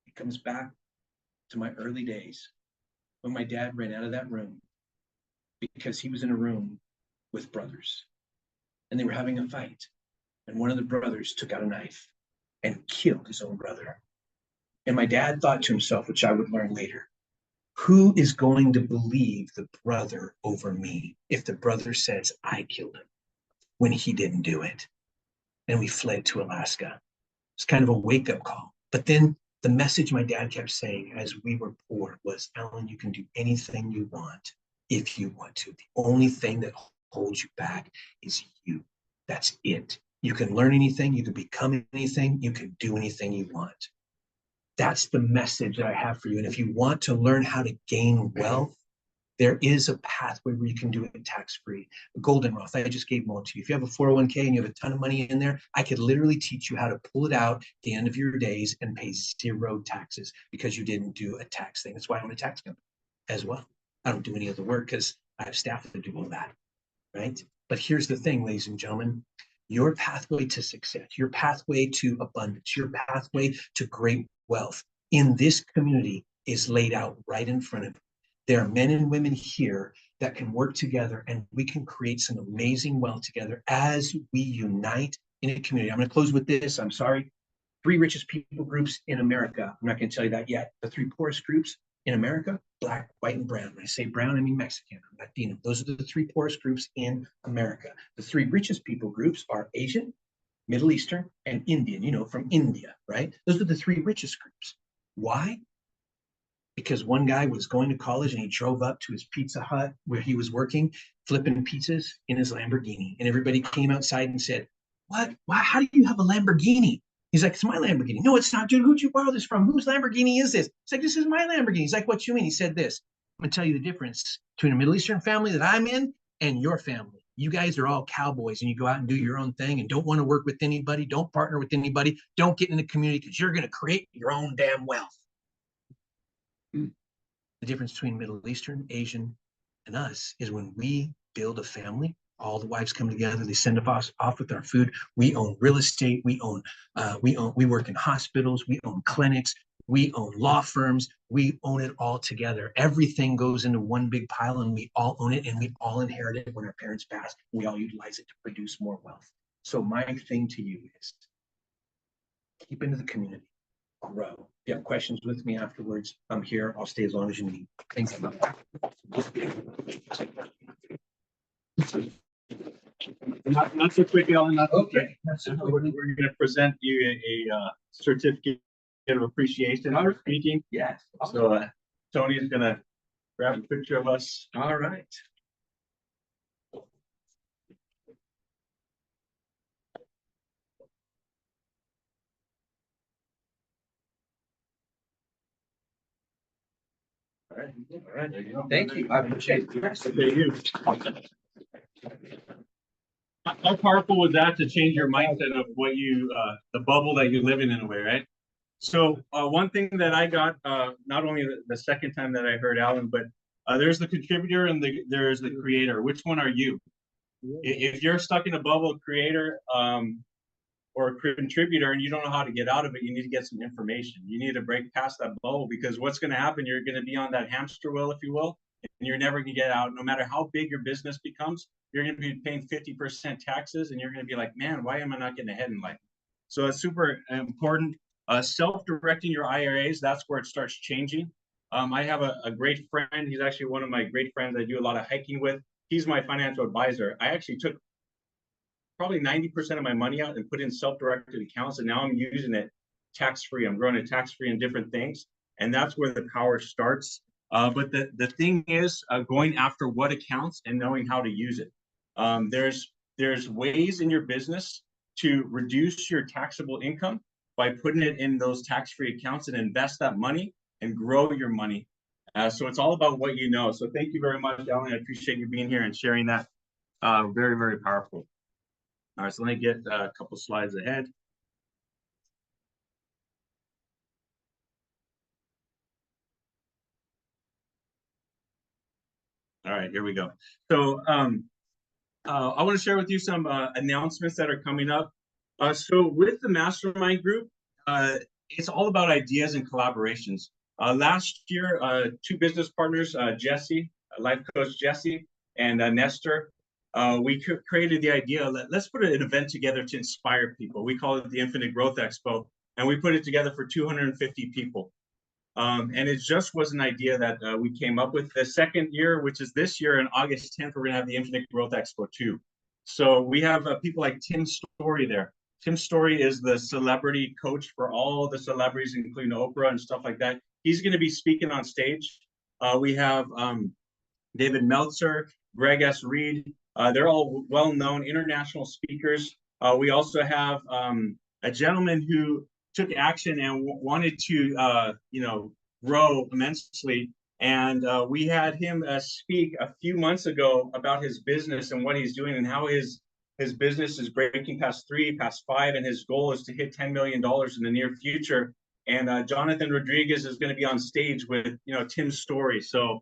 It comes back to my early days when my dad ran out of that room because he was in a room with brothers and they were having a fight. And one of the brothers took out a knife and killed his own brother. And my dad thought to himself, which I would learn later, who is going to believe the brother over me if the brother says I killed him when he didn't do it? And we fled to Alaska. It's kind of a wake-up call. But then the message my dad kept saying as we were poor was, Alan, you can do anything you want if you want to. The only thing that holds you back is you. That's it. You can learn anything. You can become anything. You can do anything you want. That's the message that I have for you. And if you want to learn how to gain wealth, There is a pathway where you can do it tax-free. Golden Roth, I just gave them all to you. If you have a 401k and you have a ton of money in there, I could literally teach you how to pull it out at the end of your days and pay 0 taxes because you didn't do a tax thing. That's why I own a tax company as well. I don't do any other work because I have staff that do all that, right? But here's the thing, ladies and gentlemen, your pathway to success, your pathway to abundance, your pathway to great wealth in this community is laid out right in front of you. There are men and women here that can work together and we can create some amazing wealth together as we unite in a community. I'm going to close with this. I'm sorry. 3 richest people groups in America. I'm not going to tell you that yet. The 3 poorest groups in America, Black, white, and brown. When I say brown, I mean Mexican, Latino. Those are the 3 poorest groups in America. The 3 richest people groups are Asian, Middle Eastern, and Indian, you know, from India, right? Those are the 3 richest groups. Why? Because one guy was going to college and he drove up to his Pizza Hut where he was working, flipping pizzas in his Lamborghini. And everybody came outside and said, what? Why? How do you have a Lamborghini? He's like, it's my Lamborghini. No, it's not, dude. Who'd you borrow this from? Whose Lamborghini is this? It's like, this is my Lamborghini. He's like, what you mean? He said this. I'm going to tell you the difference between a Middle Eastern family that I'm in and your family. You guys are all cowboys and you go out and do your own thing and don't want to work with anybody. Don't partner with anybody. Don't get in the community because you're going to create your own damn wealth. The difference between Middle Eastern, Asian, and us is when we build a family, all the wives come together, they send us off with our food. We own real estate, we work in hospitals, we own clinics, we own law firms, we own it all together. Everything goes into one big pile and we all own it and we all inherit it when our parents pass. We all utilize it to produce more wealth. So my thing to you is keep into the community. Grow. If you have questions with me afterwards, I'm here. I'll stay as long as you need. Thanks. Not so quick, Ellen. Not so quick. Okay. We're going to present you a certificate of appreciation for speaking. Yes. So Tony is going to grab a picture of us. All right. All right. All right. There you go. Thank you. I appreciate it. Okay, you. How powerful was that to change your mindset of what you, the bubble that you live in a way, right? So one thing that I got, not only the second time that I heard Alan, but there's the contributor and there's the creator. Which one are you? If you're stuck in a bubble, creator or a contributor, and you don't know how to get out of it, you need to get some information. You need to break past that bubble because what's going to happen, you're going to be on that hamster wheel, if you will, and you're never going to get out. No matter how big your business becomes, you're going to be paying 50% taxes, and you're going to be like, man, why am I not getting ahead in life? So it's super important. Self-directing your IRAs, that's where it starts changing. I have a great friend. He's actually one of my great friends I do a lot of hiking with. He's my financial advisor. I actually took probably 90% of my money out and put in self-directed accounts, and now I'm using it tax-free. I'm growing it tax-free in different things, and that's where the power starts. But the thing is going after what accounts and knowing how to use it. There's ways in your business to reduce your taxable income by putting it in those tax-free accounts and invest that money and grow your money. So it's all about what you know. So thank you very much, Alan. I appreciate you being here and sharing that. Very, very powerful. All right, so let me get a couple slides ahead. All right, here we go. So I want to share with you some announcements that are coming up. So with the Mastermind Group, it's all about ideas and collaborations. Last year, 2 business partners, Jesse, life coach Jesse, and Nestor, we created the idea, let's put an event together to inspire people. We call it the Infinite Growth Expo, and we put it together for 250 people. And it just was an idea that we came up with. The second year, which is this year, on August 10th, we're going to have the Infinite Growth Expo 2. So we have people like Tim Story there. Tim Story is the celebrity coach for all the celebrities, including Oprah and stuff like that. He's going to be speaking on stage. We have David Meltzer, Greg S. Reed. They're all well-known international speakers. We also have a gentleman who took action and wanted to, grow immensely. And we had him speak a few months ago about his business and what he's doing and how his business is breaking past 3, past 5, and his goal is to hit $10 million in the near future. And Jonathan Rodriguez is going to be on stage with, Tim's story. So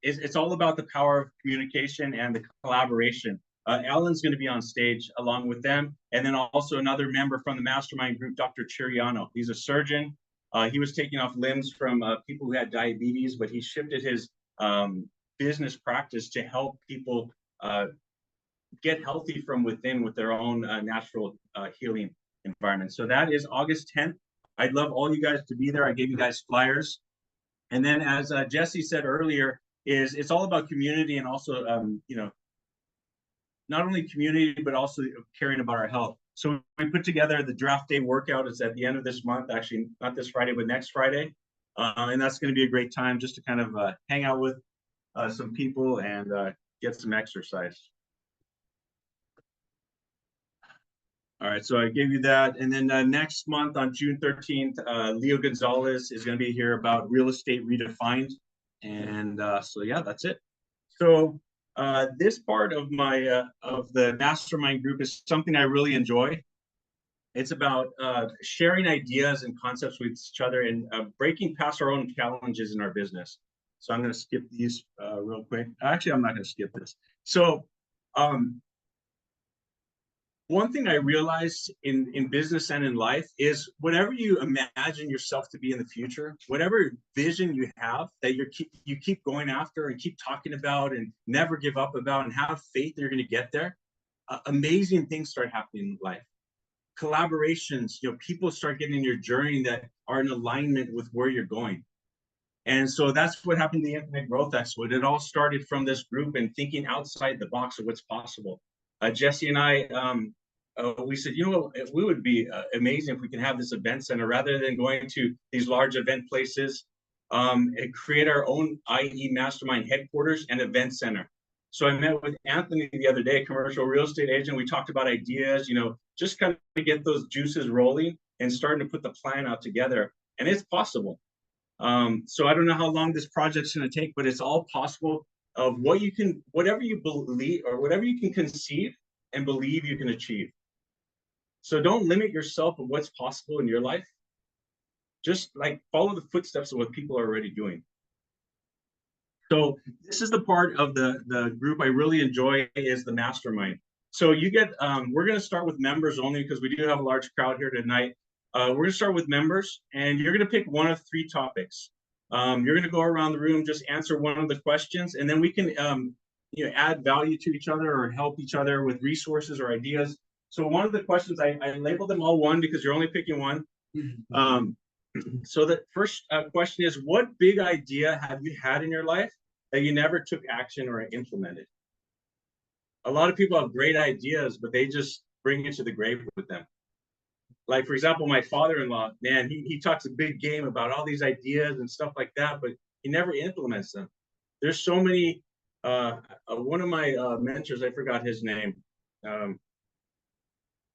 it's all about the power of communication and the collaboration. Alan's going to be on stage along with them. And then also another member from the mastermind group, Dr. Chiriano. He's a surgeon. He was taking off limbs from people who had diabetes, but he shifted his business practice to help people get healthy from within with their own natural healing environment. So that is August 10th. I'd love all you guys to be there. I gave you guys flyers. And then as Jesse said earlier, it's all about community and also, not only community, but also caring about our health. So we put together the draft day workout. It's at the end of this month, actually not this Friday, but next Friday. And that's going to be a great time just to kind of hang out with some people and get some exercise. All right, so I gave you that. And then next month on June 13th, Leo Gonzalez is going to be here about real estate redefined. And so, yeah, that's it. So this part of my of the mastermind group is something I really enjoy. It's about sharing ideas and concepts with each other and breaking past our own challenges in our business. So I'm going to skip these real quick. Actually, I'm not going to skip this. So one thing I realized in business and in life is whatever you imagine yourself to be in the future, whatever vision you have that you keep going after and keep talking about and never give up about and have faith that you're going to get there, amazing things start happening in life. Collaborations, people start getting in your journey that are in alignment with where you're going. And so that's what happened in the Infinite Growth Expo. It all started from this group and thinking outside the box of what's possible. Jesse and I, we said, it would be amazing if we can have this event center rather than going to these large event places and create our own IE Mastermind headquarters and event center. So I met with Anthony the other day, commercial real estate agent. We talked about ideas, just kind of get those juices rolling and starting to put the plan out together. And it's possible. So I don't know how long this project's going to take, but it's all possible of whatever you believe or whatever you can conceive and believe you can achieve. So don't limit yourself of what's possible in your life. Just follow the footsteps of what people are already doing. So this is the part of the group I really enjoy is the mastermind. So you get, we're going to start with members only because we do have a large crowd here tonight. We're going to start with members and you're going to pick one of 3 topics. You're going to go around the room, just answer one of the questions, and then we can add value to each other or help each other with resources or ideas. So one of the questions, I labeled them all 1 because you're only picking 1. So the first question is, what big idea have you had in your life that you never took action or implemented? A lot of people have great ideas, but they just bring it to the grave with them. Like, for example, my father-in-law, man, he talks a big game about all these ideas and stuff like that, but he never implements them. There's so many, one of my mentors, I forgot his name.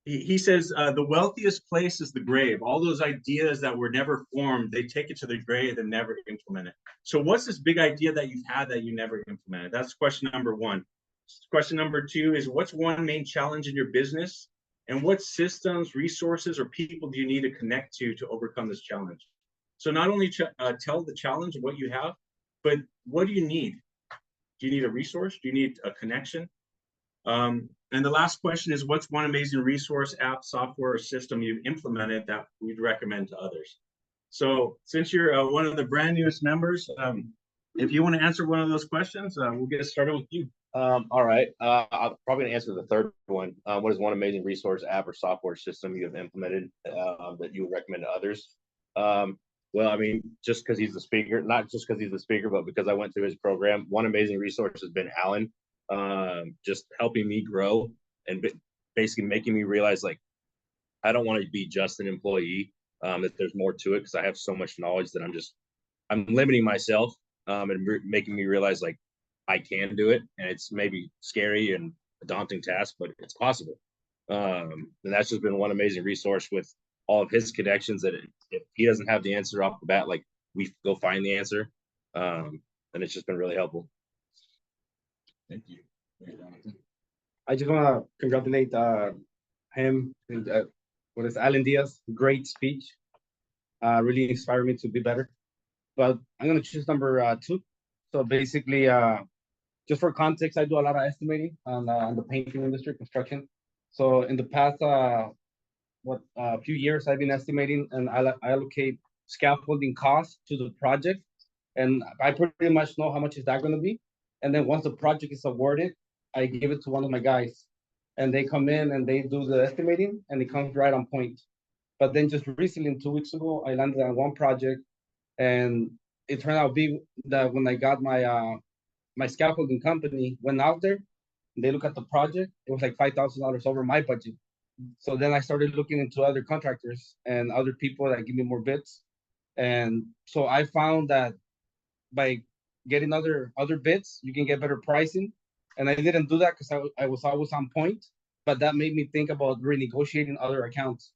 He says, the wealthiest place is the grave. All those ideas that were never formed, they take it to the grave and never implement it. So what's this big idea that you've had that you never implemented? That's question number 1. Question number 2 is, what's one main challenge in your business? And what systems, resources, or people do you need to connect to overcome this challenge? So not only tell the challenge of what you have, but what do you need? Do you need a resource? Do you need a connection? And the last question is, what's one amazing resource, app, software, or system you've implemented that we'd recommend to others? So since you're one of the brand newest members, if you want to answer one of those questions, we'll get started with you. All right. I'm probably going to answer the third one. What is one amazing resource, app, or software system you have implemented that you would recommend to others? Well, I mean, just because he's the speaker, not just because he's the speaker, but because I went through his program, one amazing resource has been Alan, just helping me grow and basically making me realize, like, I don't want to be just an employee, that there's more to it because I have so much knowledge that I'm limiting myself and making me realize, like, I can do it, and it's maybe scary and a daunting task, but it's possible. And that's just been one amazing resource with all of his connections that if he doesn't have the answer off the bat, like, we go find the answer. And it's just been really helpful. Thank you. I just want to congratulate him and what is Alan Diaz. Great speech. Really inspired me to be better. But I'm gonna choose number 2. So basically, just for context, I do a lot of estimating on the painting industry, construction. So in the past, few years, I've been estimating, and I allocate scaffolding costs to the project, and I pretty much know how much is that going to be. And then once the project is awarded, I give it to one of my guys, and they come in and they do the estimating, and it comes right on point. But then just recently, 2 weeks ago, I landed on one project, and it turned out to be that when I got my scaffolding company went out there, they look at the project, it was like $5,000 over my budget. So then I started looking into other contractors and other people that give me more bids. And so I found that by getting other bids, you can get better pricing. And I didn't do that because I was always on point, but that made me think about renegotiating other accounts.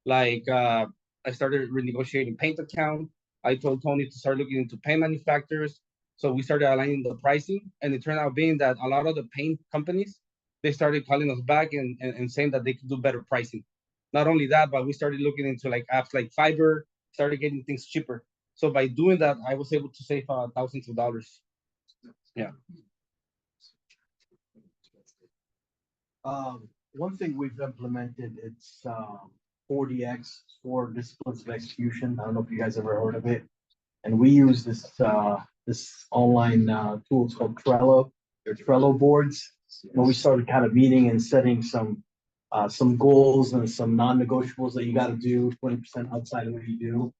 Like I started renegotiating paint account. I told Tony to start looking into paint manufacturers. So we started aligning the pricing, and it turned out being that a lot of the paint companies, they started calling us back and saying that they could do better pricing. Not only that, but we started looking into like apps like Fiverr, started getting things cheaper. So by doing that, I was able to save thousands of dollars. Yeah. One thing we've implemented, it's 4DX, 4 disciplines of execution. I don't know if you guys ever heard of it. And we use this online tool. It's called Trello. They're Trello boards. When we started kind of meeting and setting some goals and some non-negotiables that you got to do 20% outside of what you do.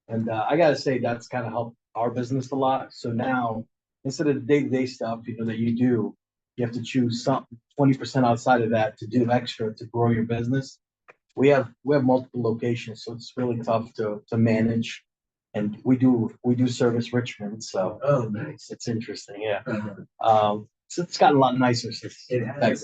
And I got to say that's kind of helped our business a lot. So now instead of the day-to-day stuff, that you do, you have to choose something 20% outside of that to do extra to grow your business. We have multiple locations, so it's really tough to manage. And we do service Richmond, so nice. It's interesting, yeah. So it's gotten a lot nicer since back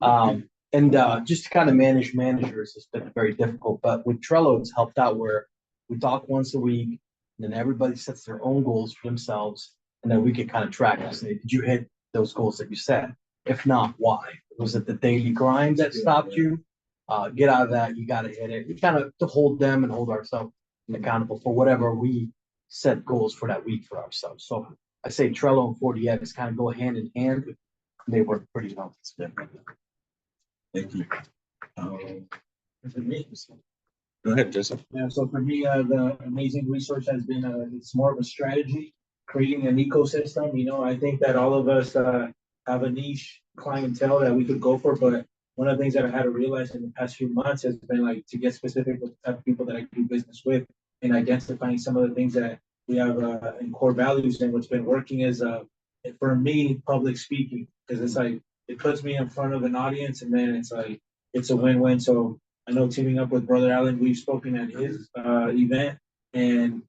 then. And just to kind of manage managers has been very difficult. But with Trello, it's helped out where we talk once a week, and then everybody sets their own goals for themselves, and then we can kind of track and say, did you hit those goals that you set? If not, why? Was it the daily grind that stopped you? Get out of that. You got to hit it. You kind of to hold them and hold ourselves accountable for whatever we set goals for that week for ourselves. So I say Trello and 4DX kind of go hand in hand. They work pretty well. Thank you. Go ahead, Joseph. Yeah, so for me, the amazing resource has been it's more of a strategy, creating an ecosystem. I think that all of us have a niche clientele that we could go for, but one of the things that I had to realize in the past few months has been like to get specific with the type of people that I do business with and identifying some of the things that we have in core values. And what's been working is for me, public speaking, because it's like it puts me in front of an audience, and then it's like it's a win-win. So I know teaming up with Brother Allen, we've spoken at his event, and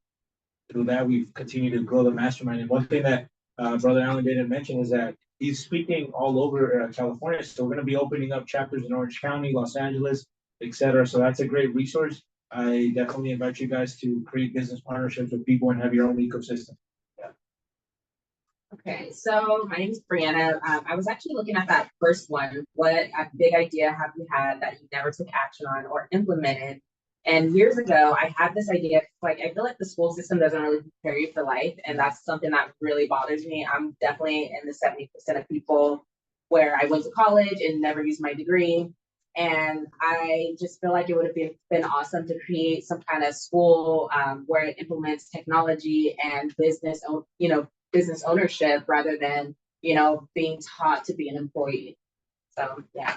through that we've continued to grow the mastermind. And one thing that Brother Allen didn't mention is that he's speaking all over California. So we're going to be opening up chapters in Orange County, Los Angeles, etc. So that's a great resource. I definitely invite you guys to create business partnerships with people and have your own ecosystem. Okay, so my name is Brianna. I was actually looking at that first one. What a big idea have you had that you never took action on or implemented? And years ago, I had this idea, like, I feel like the school system doesn't really prepare you for life. And that's something that really bothers me. I'm definitely in the 70% of people where I went to college and never used my degree. And I just feel like it would have been awesome to create some kind of school where it implements technology and business ownership rather than, being taught to be an employee. So, yeah.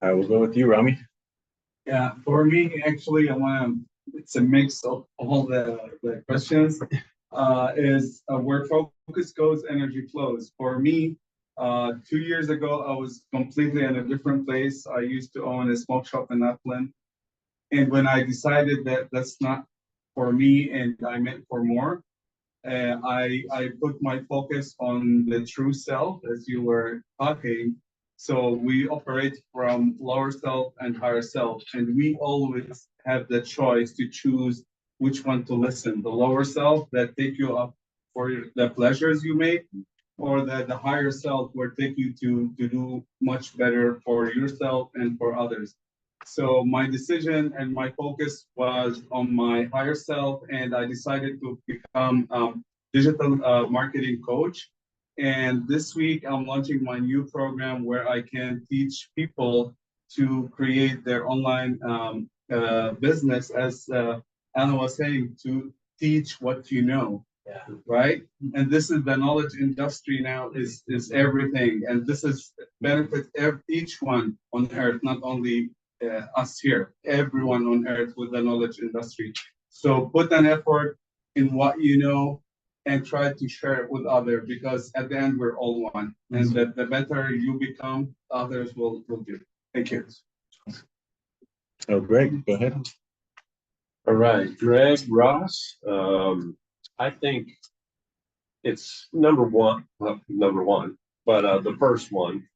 I will go with you, Rami. Yeah, for me, actually, it's a mix of all the questions. Is where focus goes, energy flows. For me, 2 years ago, I was completely in a different place. I used to own a smoke shop in Upland. And when I decided that that's not for me and I meant for more, I put my focus on the true self as you were talking. So we operate from lower self and higher self, and we always have the choice to choose which one to listen, the lower self that take you up for the pleasures you make, or the higher self will take you to do much better for yourself and for others. So my decision and my focus was on my higher self, and I decided to become digital marketing coach. And this week I'm launching my new program where I can teach people to create their online business, as Anna was saying, to teach what you know. Yeah. Right? And this is the knowledge industry now is everything. And this is benefits each one on earth, not only us here, everyone on earth with the knowledge industry. So put an effort in what you know and try to share it with others, because at the end we're all one. And the better you become, others will do. Thank you. Oh, Greg, go ahead. All right, Greg Ross. I think it's number one, but the first one.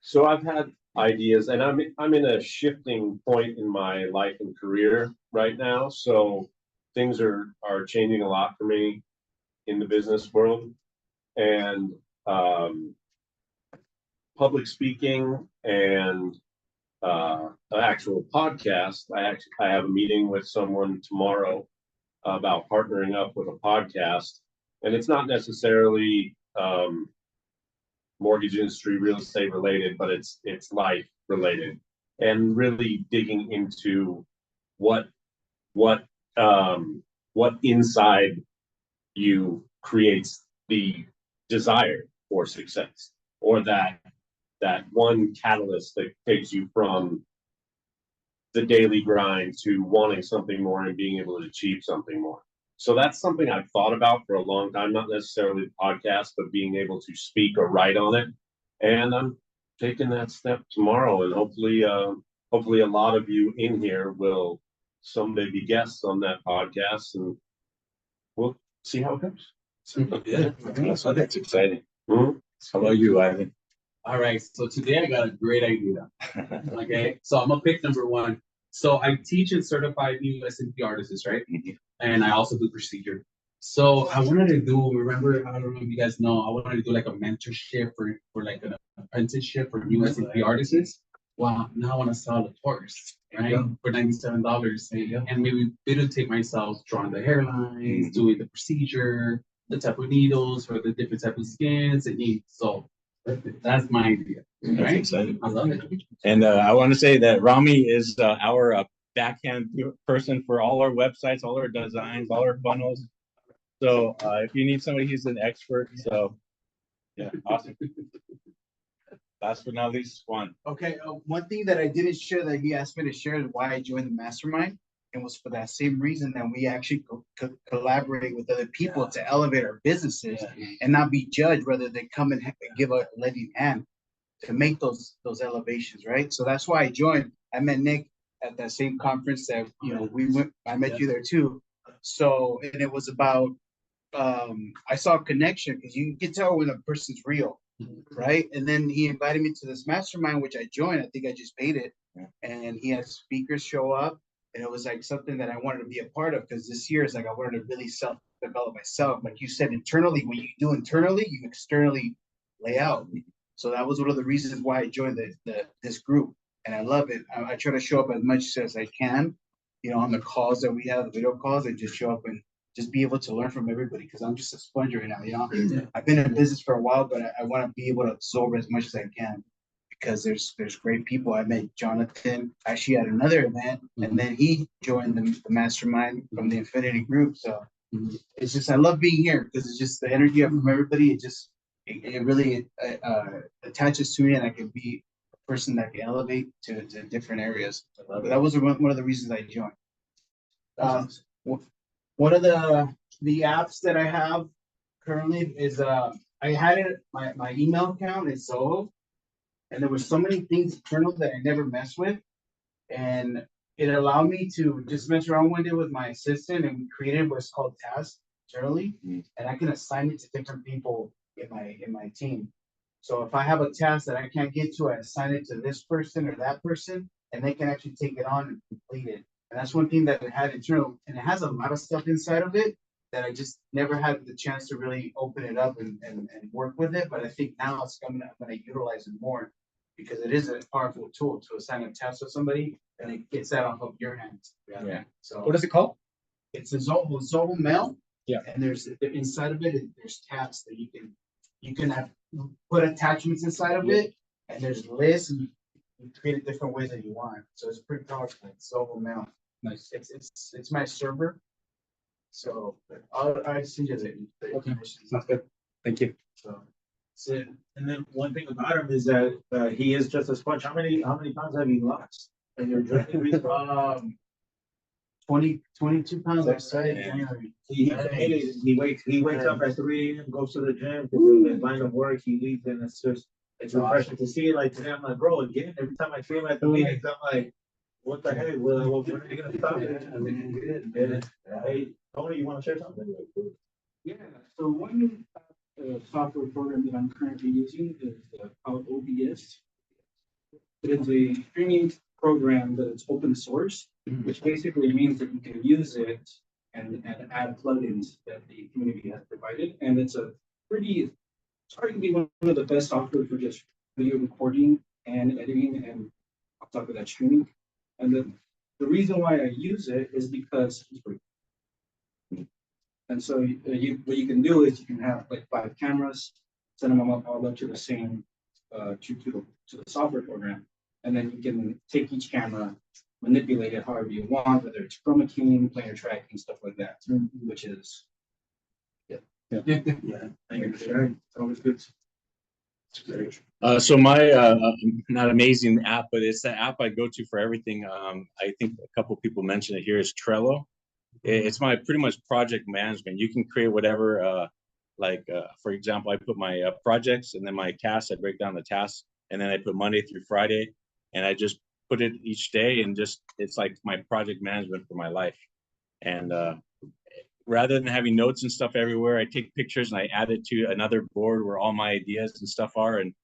So I've had ideas, and I'm in a shifting point in my life and career right now. So things are changing a lot for me in the business world, and public speaking and an actual podcast. I have a meeting with someone tomorrow about partnering up with a podcast, and it's not necessarily mortgage industry, real estate related, but it's life related, and really digging into what inside you creates the desire for success, or that one catalyst that takes you from the daily grind to wanting something more and being able to achieve something more. So that's something I've thought about for a long time, not necessarily the podcast, but being able to speak or write on it. And I'm taking that step tomorrow, and hopefully a lot of you in here will someday be guests on that podcast, and we'll see how it goes. Yeah, that's exciting. Mhm. How about you, Ivan? All right, so today I got a great idea. Okay, so I'm gonna pick number one. So I teach and certify new S&P artists, right? And I also do procedure. So I wanted to do, remember, I don't know if you guys know, I wanted to do like a mentorship for like an apprenticeship for new S&P artists. Well, now I want to sell the course, right? For $97. And maybe videotape myself drawing the hairlines, doing the procedure, the type of needles for the different type of skins it needs. So that's my idea. That's right? exciting. I love it. And I want to say that Rami is our backhand person for all our websites, all our designs, all our funnels. So if you need somebody, he's an expert. So yeah, awesome. Last but not least, Juan. Okay, one thing that I didn't share that he asked me to share is why I joined the mastermind, and was for that same reason that we actually collaborate with other people to elevate our businesses and not be judged, rather than come and give a letting hand to make those elevations, right? So that's why I joined. I met Nick at that same conference that we went. I met you there too. So, and it was about I saw a connection, because you can tell when a person's real. Right. And then he invited me to this mastermind, which I joined. I think I just paid it. And he had speakers show up. And it was like something that I wanted to be a part of, because this year is like I wanted to really self-develop myself. Like you said, internally, when you do internally, you externally lay out. So that was one of the reasons why I joined this group. And I love it. I try to show up as much as I can, on the calls that we have, the video calls, and just show up and just be able to learn from everybody, because I'm just a sponge right now. I've been in business for a while, but I want to be able to absorb as much as I can, because there's great people. I met Jonathan actually at another event, and then he joined the mastermind from the Infinity Group. So it's just, I love being here, because it's just the energy from everybody. It really attaches to me, and I can be a person that can elevate to different areas. But that was one of the reasons I joined. One of the apps that I have currently is I had it, my email account is Zoho, and there were so many things internal that I never messed with, and it allowed me to just mess around one day with my assistant, and we created what's called tasks internally, and I can assign it to different people in my team. So if I have a task that I can't get to, I assign it to this person or that person, and they can actually take it on and complete it. And that's one thing that it had internal, and it has a lot of stuff inside of it that I just never had the chance to really open it up and work with it. But I think now it's coming, I'm gonna utilize it more because it is a powerful tool to assign a task to somebody and it gets that off of your hands. Yeah. So What is it called? it's a Zoho mail. Yeah. And there's inside of it, there's tabs that you can have put attachments inside of it, and there's lists and you create it different ways that you want. So it's pretty powerful. It's Zoho mail. Nice. It's my server. So I send you the information. Sounds good. Thank you. So, and then one thing about him is that he is just a sponge. How many pounds have you lost in your journey? 22 pounds. I started Yeah. January. He wakes up at 3 a.m., goes to the gym, to his line of work, he leaves, and it's refreshing to see it. Like today, I'm like, bro, again, every time I see him at the meetings, I'm like, what the heck? Well, when are you gonna stop it? Hey, Tony, you wanna share something? Yeah, so one software program that I'm currently using is called OBS. It is a streaming program that is open source, which basically means that you can use it and add plugins that the community has provided. And it's starting to be one of the best software for just video recording and editing and on top of that streaming. And the reason why I use it is because it's free. And so what you can do is you can have like 5 cameras, send them all up to the same to the software program, and then you can take each camera, manipulate it however you want, whether it's chroma keying, planar tracking, stuff like that, which is Thank you for sharing. It's always good. So my not amazing app, but it's the app I go to for everything. I think a couple people mentioned it here is Trello. It's my pretty much project management. You can create whatever, for example, I put my projects and then my tasks, I break down the tasks, and then I put Monday through Friday, and I just put it each day, and it's like my project management for my life. And rather than having notes and stuff everywhere, I take pictures and I add it to another board where all my ideas and stuff are, and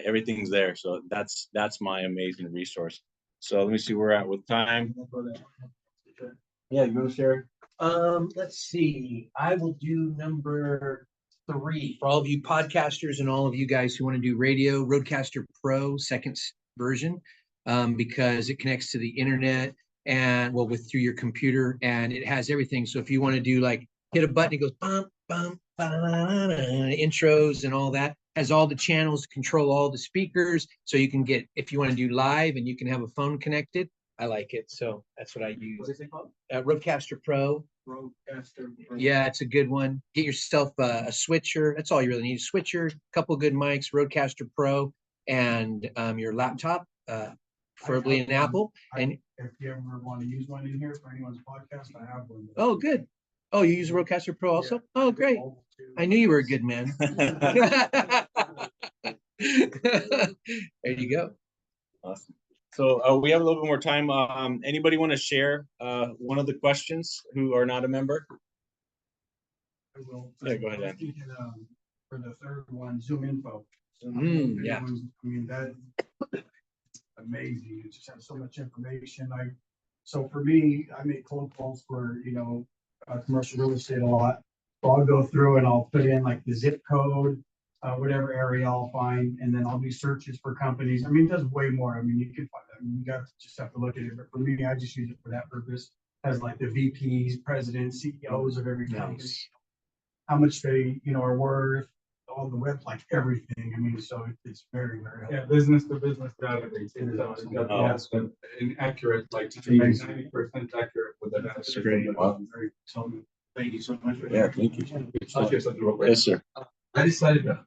everything's there. So that's my amazing resource. So let me see where we're at with time. Yeah, you want to share? Let's see. I will do number 3 for all of you podcasters and all of you guys who want to do radio. Rodecaster Pro second version, because it connects to the internet and through your computer, and it has everything. So if you want to do like hit a button, it goes bum bum intros and all that. Has all the channels to control all the speakers, so you can get, if you want to do live and you can have a phone connected. I like it, so that's what I use. What is it called? Rodecaster Pro. Rodecaster Pro. Yeah, it's a good one. Get yourself a switcher. That's all you really need. A switcher, couple good mics, Rodecaster Pro, and your laptop, preferably an Apple. And if you ever want to use one in here for anyone's podcast, I have one. Oh, good. Oh, you use a Rodecaster Pro also? Yeah. Oh, great. I knew you were a good man. There you go. Awesome. So we have a little bit more time. Anybody want to share one of the questions who are not a member? I will. Yeah, go ahead, I was thinking, for the third one, Zoom info. Yeah. I mean, that's amazing. It just has so much information. So for me, I make cold calls for, commercial real estate a lot. So I'll go through and I'll put in like the zip code, whatever area I'll find, and then I'll do searches for companies. I mean, it does way more. I mean, you can find that. I mean, just have to look at it. But for me, I just use it for that purpose. As like the VPs, presidents, CEOs of every company, how much they, are worth, all the web, like everything. I mean, so it's very, very helpful. Yeah, business to business database. It is And accurate, like 90% accurate with the. That's great. Wow. Thank you so much for Yeah, that. thank you. I'll share something real quick. Yes, sir. I decided to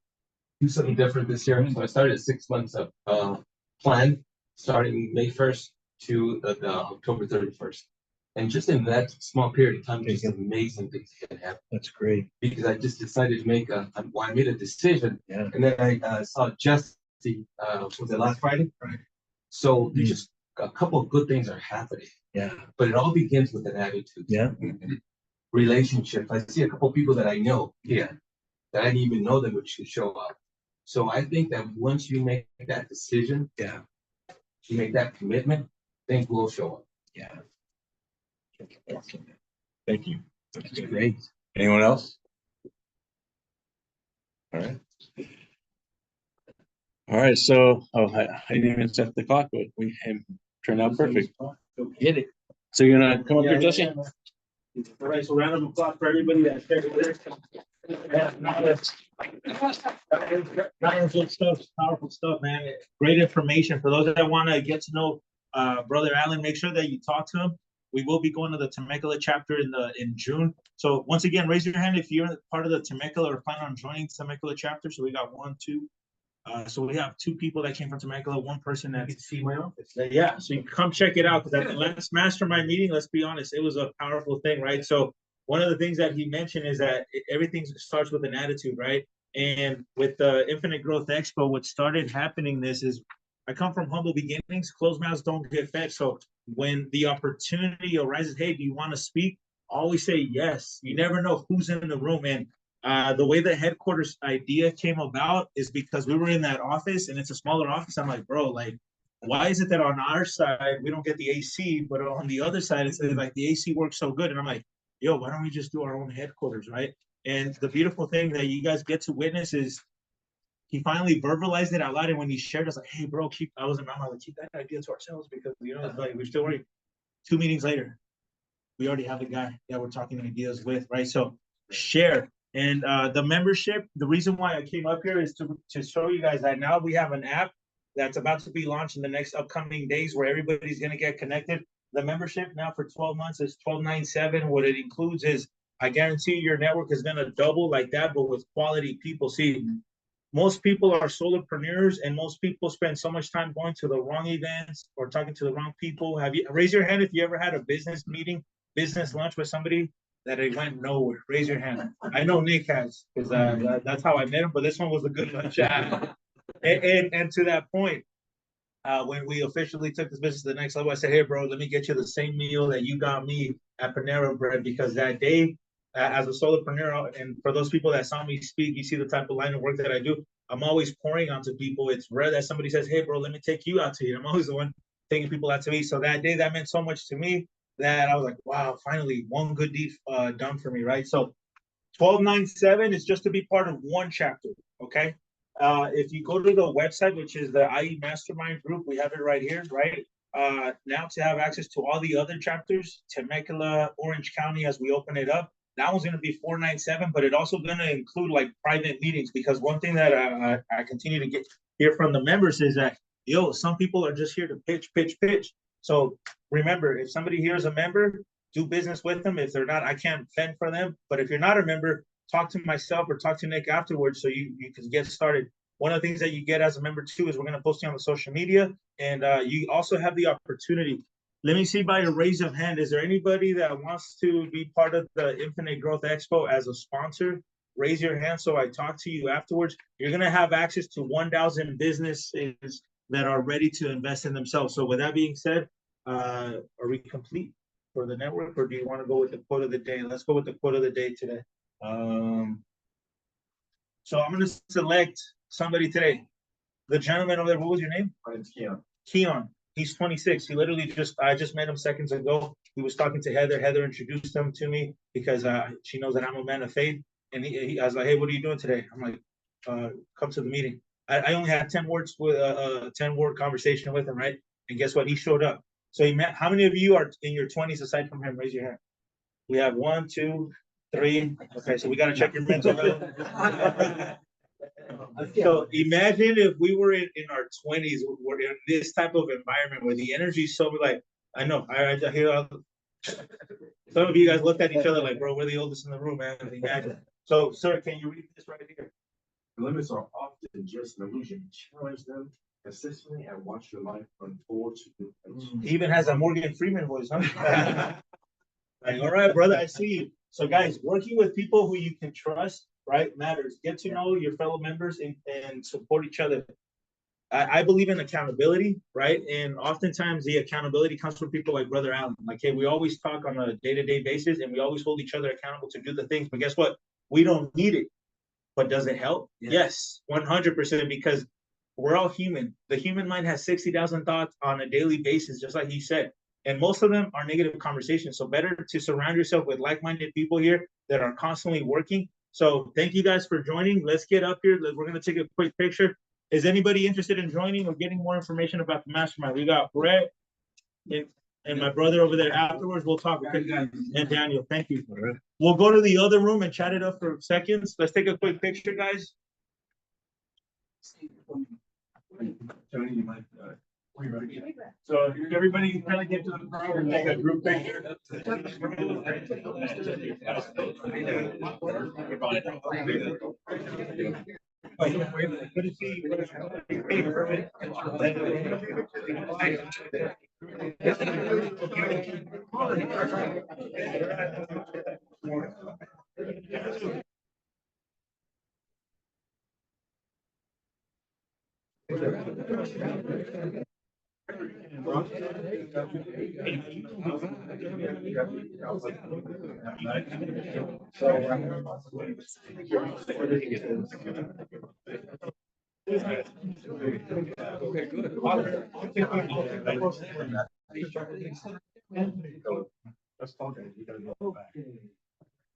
do something different this year. So I started 6 months of plan starting May 1st to the October 31st. And just in that small period of time, just amazing things can happen. That's great. Because I just decided to make I made a decision. Yeah. And then I saw Jesse, was it last Friday? Right. So just a couple of good things are happening. Yeah. But it all begins with an attitude. Yeah. Relationships. I see a couple of people that I know here that I didn't even know them, which should show up. So I think that once you make that decision, you make that commitment, things will show up. Yeah. Thank you. That's great. Anyone else? All right. All right, so, I didn't even set the clock, but we turned out perfect. Get it. So you're gonna come up here, Jesse? All right, so round of applause for everybody that shared with us. Powerful stuff, man. Great information. For those that want to get to know Brother Allen, make sure that you talk to him. We will be going to the Temecula chapter in June. So once again, raise your hand if you're part of the Temecula or plan on joining Temecula chapter. So we got 1, 2. So we have 2 people that came from Temecula, 1 person that You can see my office. yeah, so you come check it out, because at the last mastermind meeting, let's be honest, it was a powerful thing, right? So one of the things that he mentioned is that everything starts with an attitude, right? And with the Infinite Growth Expo, what started happening this is, I come from humble beginnings, closed mouths don't get fed. So when the opportunity arises, hey, do you want to speak? Always say yes. You never know who's in the room. And the way the headquarters idea came about is because we were in that office, and it's a smaller office. I'm like, bro, like, why is it that on our side we don't get the AC, but on the other side it's like the AC works so good? And I'm like, yo, why don't we just do our own headquarters, right? And the beautiful thing that you guys get to witness is he finally verbalized it out loud. And when he shared, I was like, hey, bro, I was in my mind, like, keep that idea to ourselves, because it's like we're still working. 2 meetings later, we already have the guy that we're talking ideas with, right? So share. And the membership, the reason why I came up here is to show you guys that now we have an app that's about to be launched in the next upcoming days, where everybody's going to get connected. The membership now for 12 months is $12.97. What it includes is, I guarantee your network is going to double like that, but with quality people. See, most people are solopreneurs, and most people spend so much time going to the wrong events or talking to the wrong people. Raise your hand if you ever had a business meeting, business lunch with somebody that it went nowhere? Raise your hand. I know Nick has, because that's how I met him, but this one was a good lunch. And to that point, when we officially took this business to the next level, I said, hey, bro, let me get you the same meal that you got me at Panera Bread, because that day, as a solopreneur, and for those people that saw me speak, you see the type of line of work that I do. I'm always pouring onto people. It's rare that somebody says, hey, bro, let me take you out to eat. I'm always the one taking people out to eat. So that day, that meant so much to me that I was like, wow, finally, one good deed done for me, right? So $12.97 is just to be part of one chapter, okay? If you go to the website, which is the IE Mastermind Group, we have it right here, right? Now to have access to all the other chapters, Temecula, Orange County, as we open it up, that one's going to be $4.97, but it also going to include like private meetings, because one thing that I continue to hear from the members is that, yo, some people are just here to pitch. So remember, if somebody here is a member, do business with them. If they're not, I can't fend for them. But if you're not a member, talk to myself or talk to Nick afterwards, so you can get started. One of the things that you get as a member too is we're going to post you on the social media, and you also have the opportunity. Let me see by a raise of hand. Is there anybody that wants to be part of the Infinite Growth Expo as a sponsor? Raise your hand so I talk to you afterwards. You're going to have access to 1,000 businesses that are ready to invest in themselves. So with that being said, are we complete for the network, or do you want to go with the quote of the day? Let's go with the quote of the day today. So I'm going to select somebody today. The gentleman over there, what was your name? My name's Keon. Keon. He's 26. He literally I just met him seconds ago. He was talking to Heather. Heather introduced him to me because she knows that I'm a man of faith. And I was like, hey, what are you doing today? I'm like, come to the meeting. I only had 10 words with a 10-word conversation with him, right? And guess what? He showed up. So he met. How many of you are in your 20s aside from him? Raise your hand. We have 1, 2, 3. Okay, so we got to check your mental health. So imagine if we were in our 20s, we're in this type of environment where the energy is so like, I know, I hear some of you guys looked at each other like, bro, we're the oldest in the room, man. Imagine. So, sir, can you read this right here? The limits are often just an illusion. Challenge them consistently and watch your life unfold to new heights. He even has a Morgan Freeman voice, huh? Like, all right, brother, I see you. So, guys, working with people who you can trust, right, matters. Get to know your fellow members and support each other. I believe in accountability, right? And oftentimes the accountability comes from people like Brother Allen. Like, hey, we always talk on a day-to-day basis, and we always hold each other accountable to do the things. But guess what? We don't need it. But does it help? Yes, 100%. Because we're all human. The human mind has 60,000 thoughts on a daily basis, just like he said. And most of them are negative conversations. So better to surround yourself with like-minded people here that are constantly working. So thank you guys for joining. Let's get up here. We're going to take a quick picture. Is anybody interested in joining or getting more information about the mastermind? We got Brett and my brother over there. Afterwards, we'll talk. Okay, guys. And Daniel, thank you. We'll go to the other room and chat it up for seconds. Let's take a quick picture, guys. Tony, you might, so everybody kind of get to the front and take a group picture.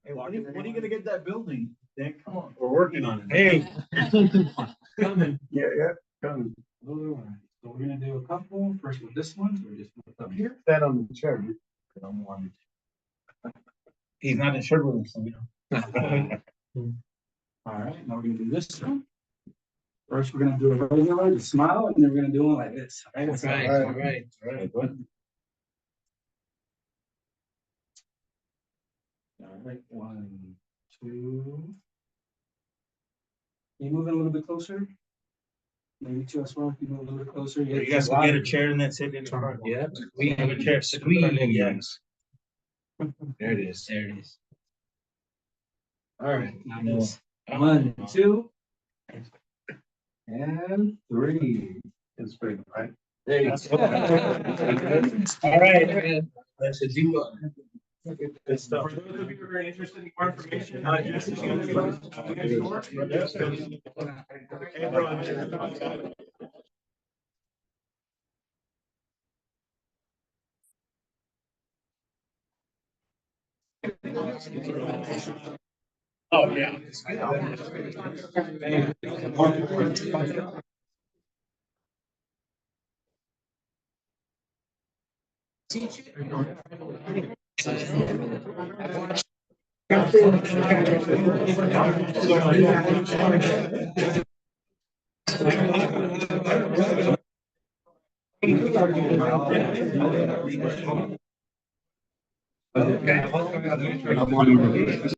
Hey, when are you gonna get that building? Dick, come on, we're working on it. Hey. Coming. Yeah, come. All right, so we're gonna do a couple, first with this one, so we're just gonna come here. Stand on the chair. I'm one. He's not insured with us, so we don't. All right, now we're gonna do this one. First, we're gonna do a regular, the smile, and then we're gonna do one like this. All right. All right, 1, 2. Can you move in a little bit closer? Maybe 2 as well. Can you move a little bit closer? You guys can get a chair and then sit in the front. Yeah. We have a chair. Squeeze. Yes. There it is. There it is. All right, now this. 1, 2, and 3. It's pretty, right? There you go. All right. That's a do. Good stuff. For those of you who are interested in more information, Jesse's gonna be on the Hey, bro. Oh, yeah. Okay.